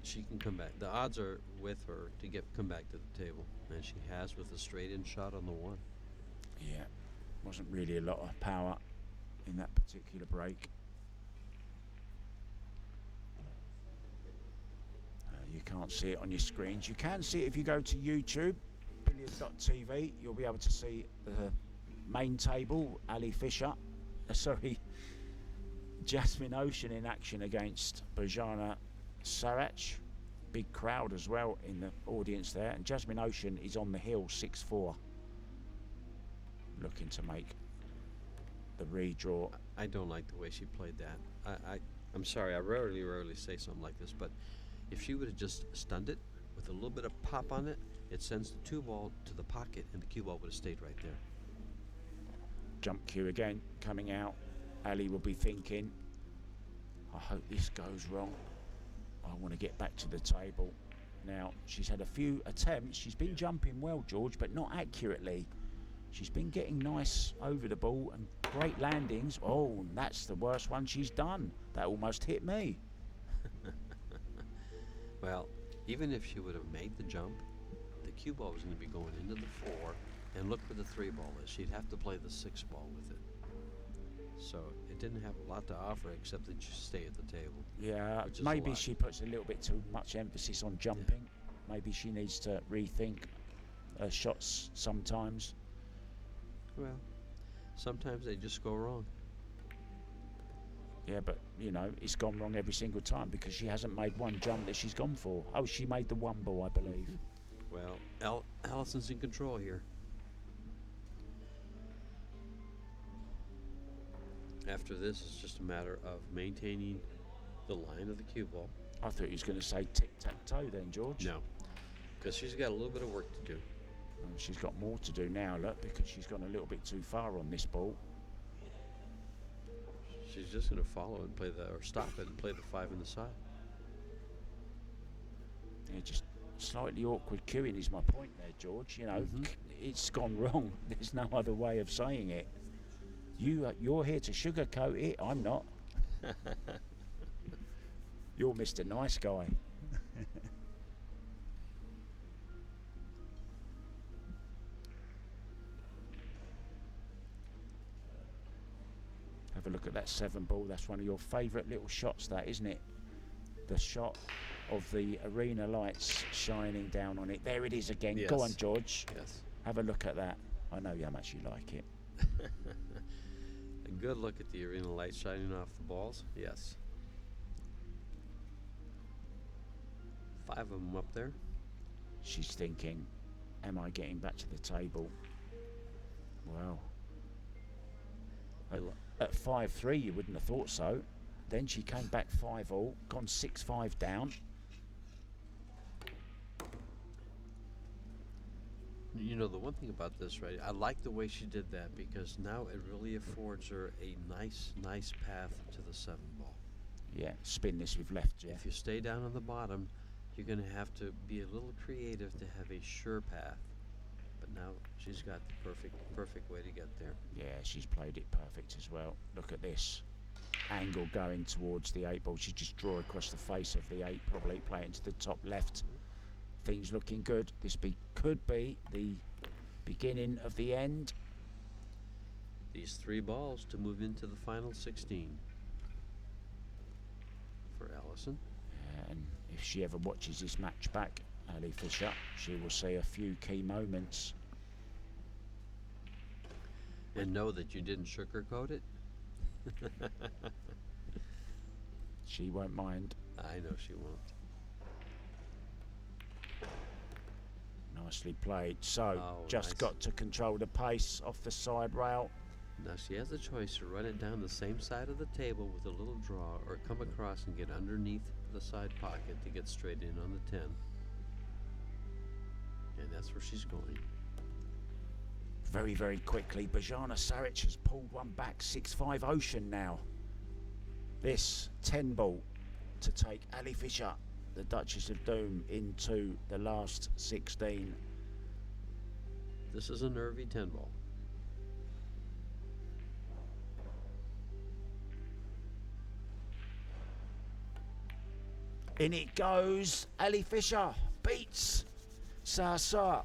she can come back. The odds are with her to come back to the table, and she has with a straight-in shot on the 1. Yeah, wasn't really a lot of power in that particular break. You can't see it on your screens. You can see it if you go to YouTube, billiard.tv. You'll be able to see the main table, Ali Fisher, Jasmine Ocean in action against Bojana Sarach. Big crowd as well in the audience there. And Jasmine Ocean is on the hill, 6-4. Looking to make the redraw. I don't like the way she played that. I'm sorry, I rarely say something like this, but if she would have just stunned it with a little bit of pop on it, it sends the 2 ball to the pocket and the cue ball would have stayed right there. Jump cue again coming out. Ali will be thinking, I hope this goes wrong. I want to get back to the table. Now, she's had a few attempts. She's been jumping well, George, but not accurately. She's been getting nice over the ball and great landings. Oh, that's the worst one she's done. That almost hit me. Well, even if she would have made the jump, the cue ball was going to be going into the 4, and look where the 3 ball is. She'd have to play the 6 ball with it. So it didn't have a lot to offer except that you stay at the table. Yeah, maybe she puts a little bit too much emphasis on jumping. Yeah. Maybe she needs to rethink her shots sometimes. Well, sometimes they just go wrong. Yeah, but, you know, it's gone wrong every single time because she hasn't made one jump that she's gone for. Oh, she made the 1 ball, I believe. Well, Allison's in control here. After this, it's just a matter of maintaining the line of the cue ball. I thought he was going to say tic-tac-toe then, George. No, because she's got a little bit of work to do. And she's got more to do now, look, because she's gone a little bit too far on this ball. She's just going to follow and play or stop it and play the 5 in the side. Yeah, just slightly awkward cueing is my point there, George. You know, it's gone wrong. There's no other way of saying it. You're here to sugarcoat it. I'm not. You're Mr. Nice Guy. Have a look at that 7 ball. That's one of your favourite little shots, that, isn't it? The shot of the arena lights shining down on it. There it is again. Yes. Go on, George. Yes. Have a look at that. I know how much you like it. A good look at the arena lights shining off the balls. Yes. 5 of them up there. She's thinking, am I getting back to the table? Well, at 5-3 you wouldn't have thought so. Then she came back 5-all, gone 6-5 down. You know, the one thing about this, right, I like the way she did that because now it really affords her a nice path to the 7 ball. Yeah, spin this with left, yeah. If you stay down on the bottom, you're going to have to be a little creative to have a sure path. But now she's got the perfect way to get there. Yeah, she's played it perfect as well. Look at this. Angle going towards the 8 ball. She just draw across the face of the 8, probably play it to the top left. Things looking good. This could be the beginning of the end. These 3 balls to move into the final 16 for Allison. And if she ever watches this match back, Ali Fisher, she will see a few key moments. And know that you didn't sugarcoat it. She won't mind. I know she won't. Nicely played. So, Oh, just nice. got to control the pace off the side rail. Now she has a choice to run it down the same side of the table with a little draw, or come across and get underneath the side pocket to get straight in on the 10. And that's where she's going. Very, very quickly, Bojana Saric has pulled one back, 6-5 Ocean now. This 10 ball to take Ali Fisher, the Duchess of Doom, into the last 16. This is a nervy 10 ball. In it goes. Ali Fisher beats Seoa,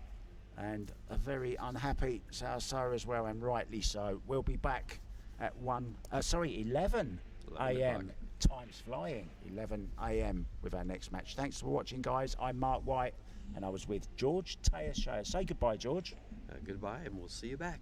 and a very unhappy Seoa as well, and rightly so. We'll be back at 11 a.m. Time's flying. 11 a.m. with our next match. Thanks for watching, guys. I'm Mark White, and I was with George Teashay. Say goodbye, George. Goodbye, and we'll see you back.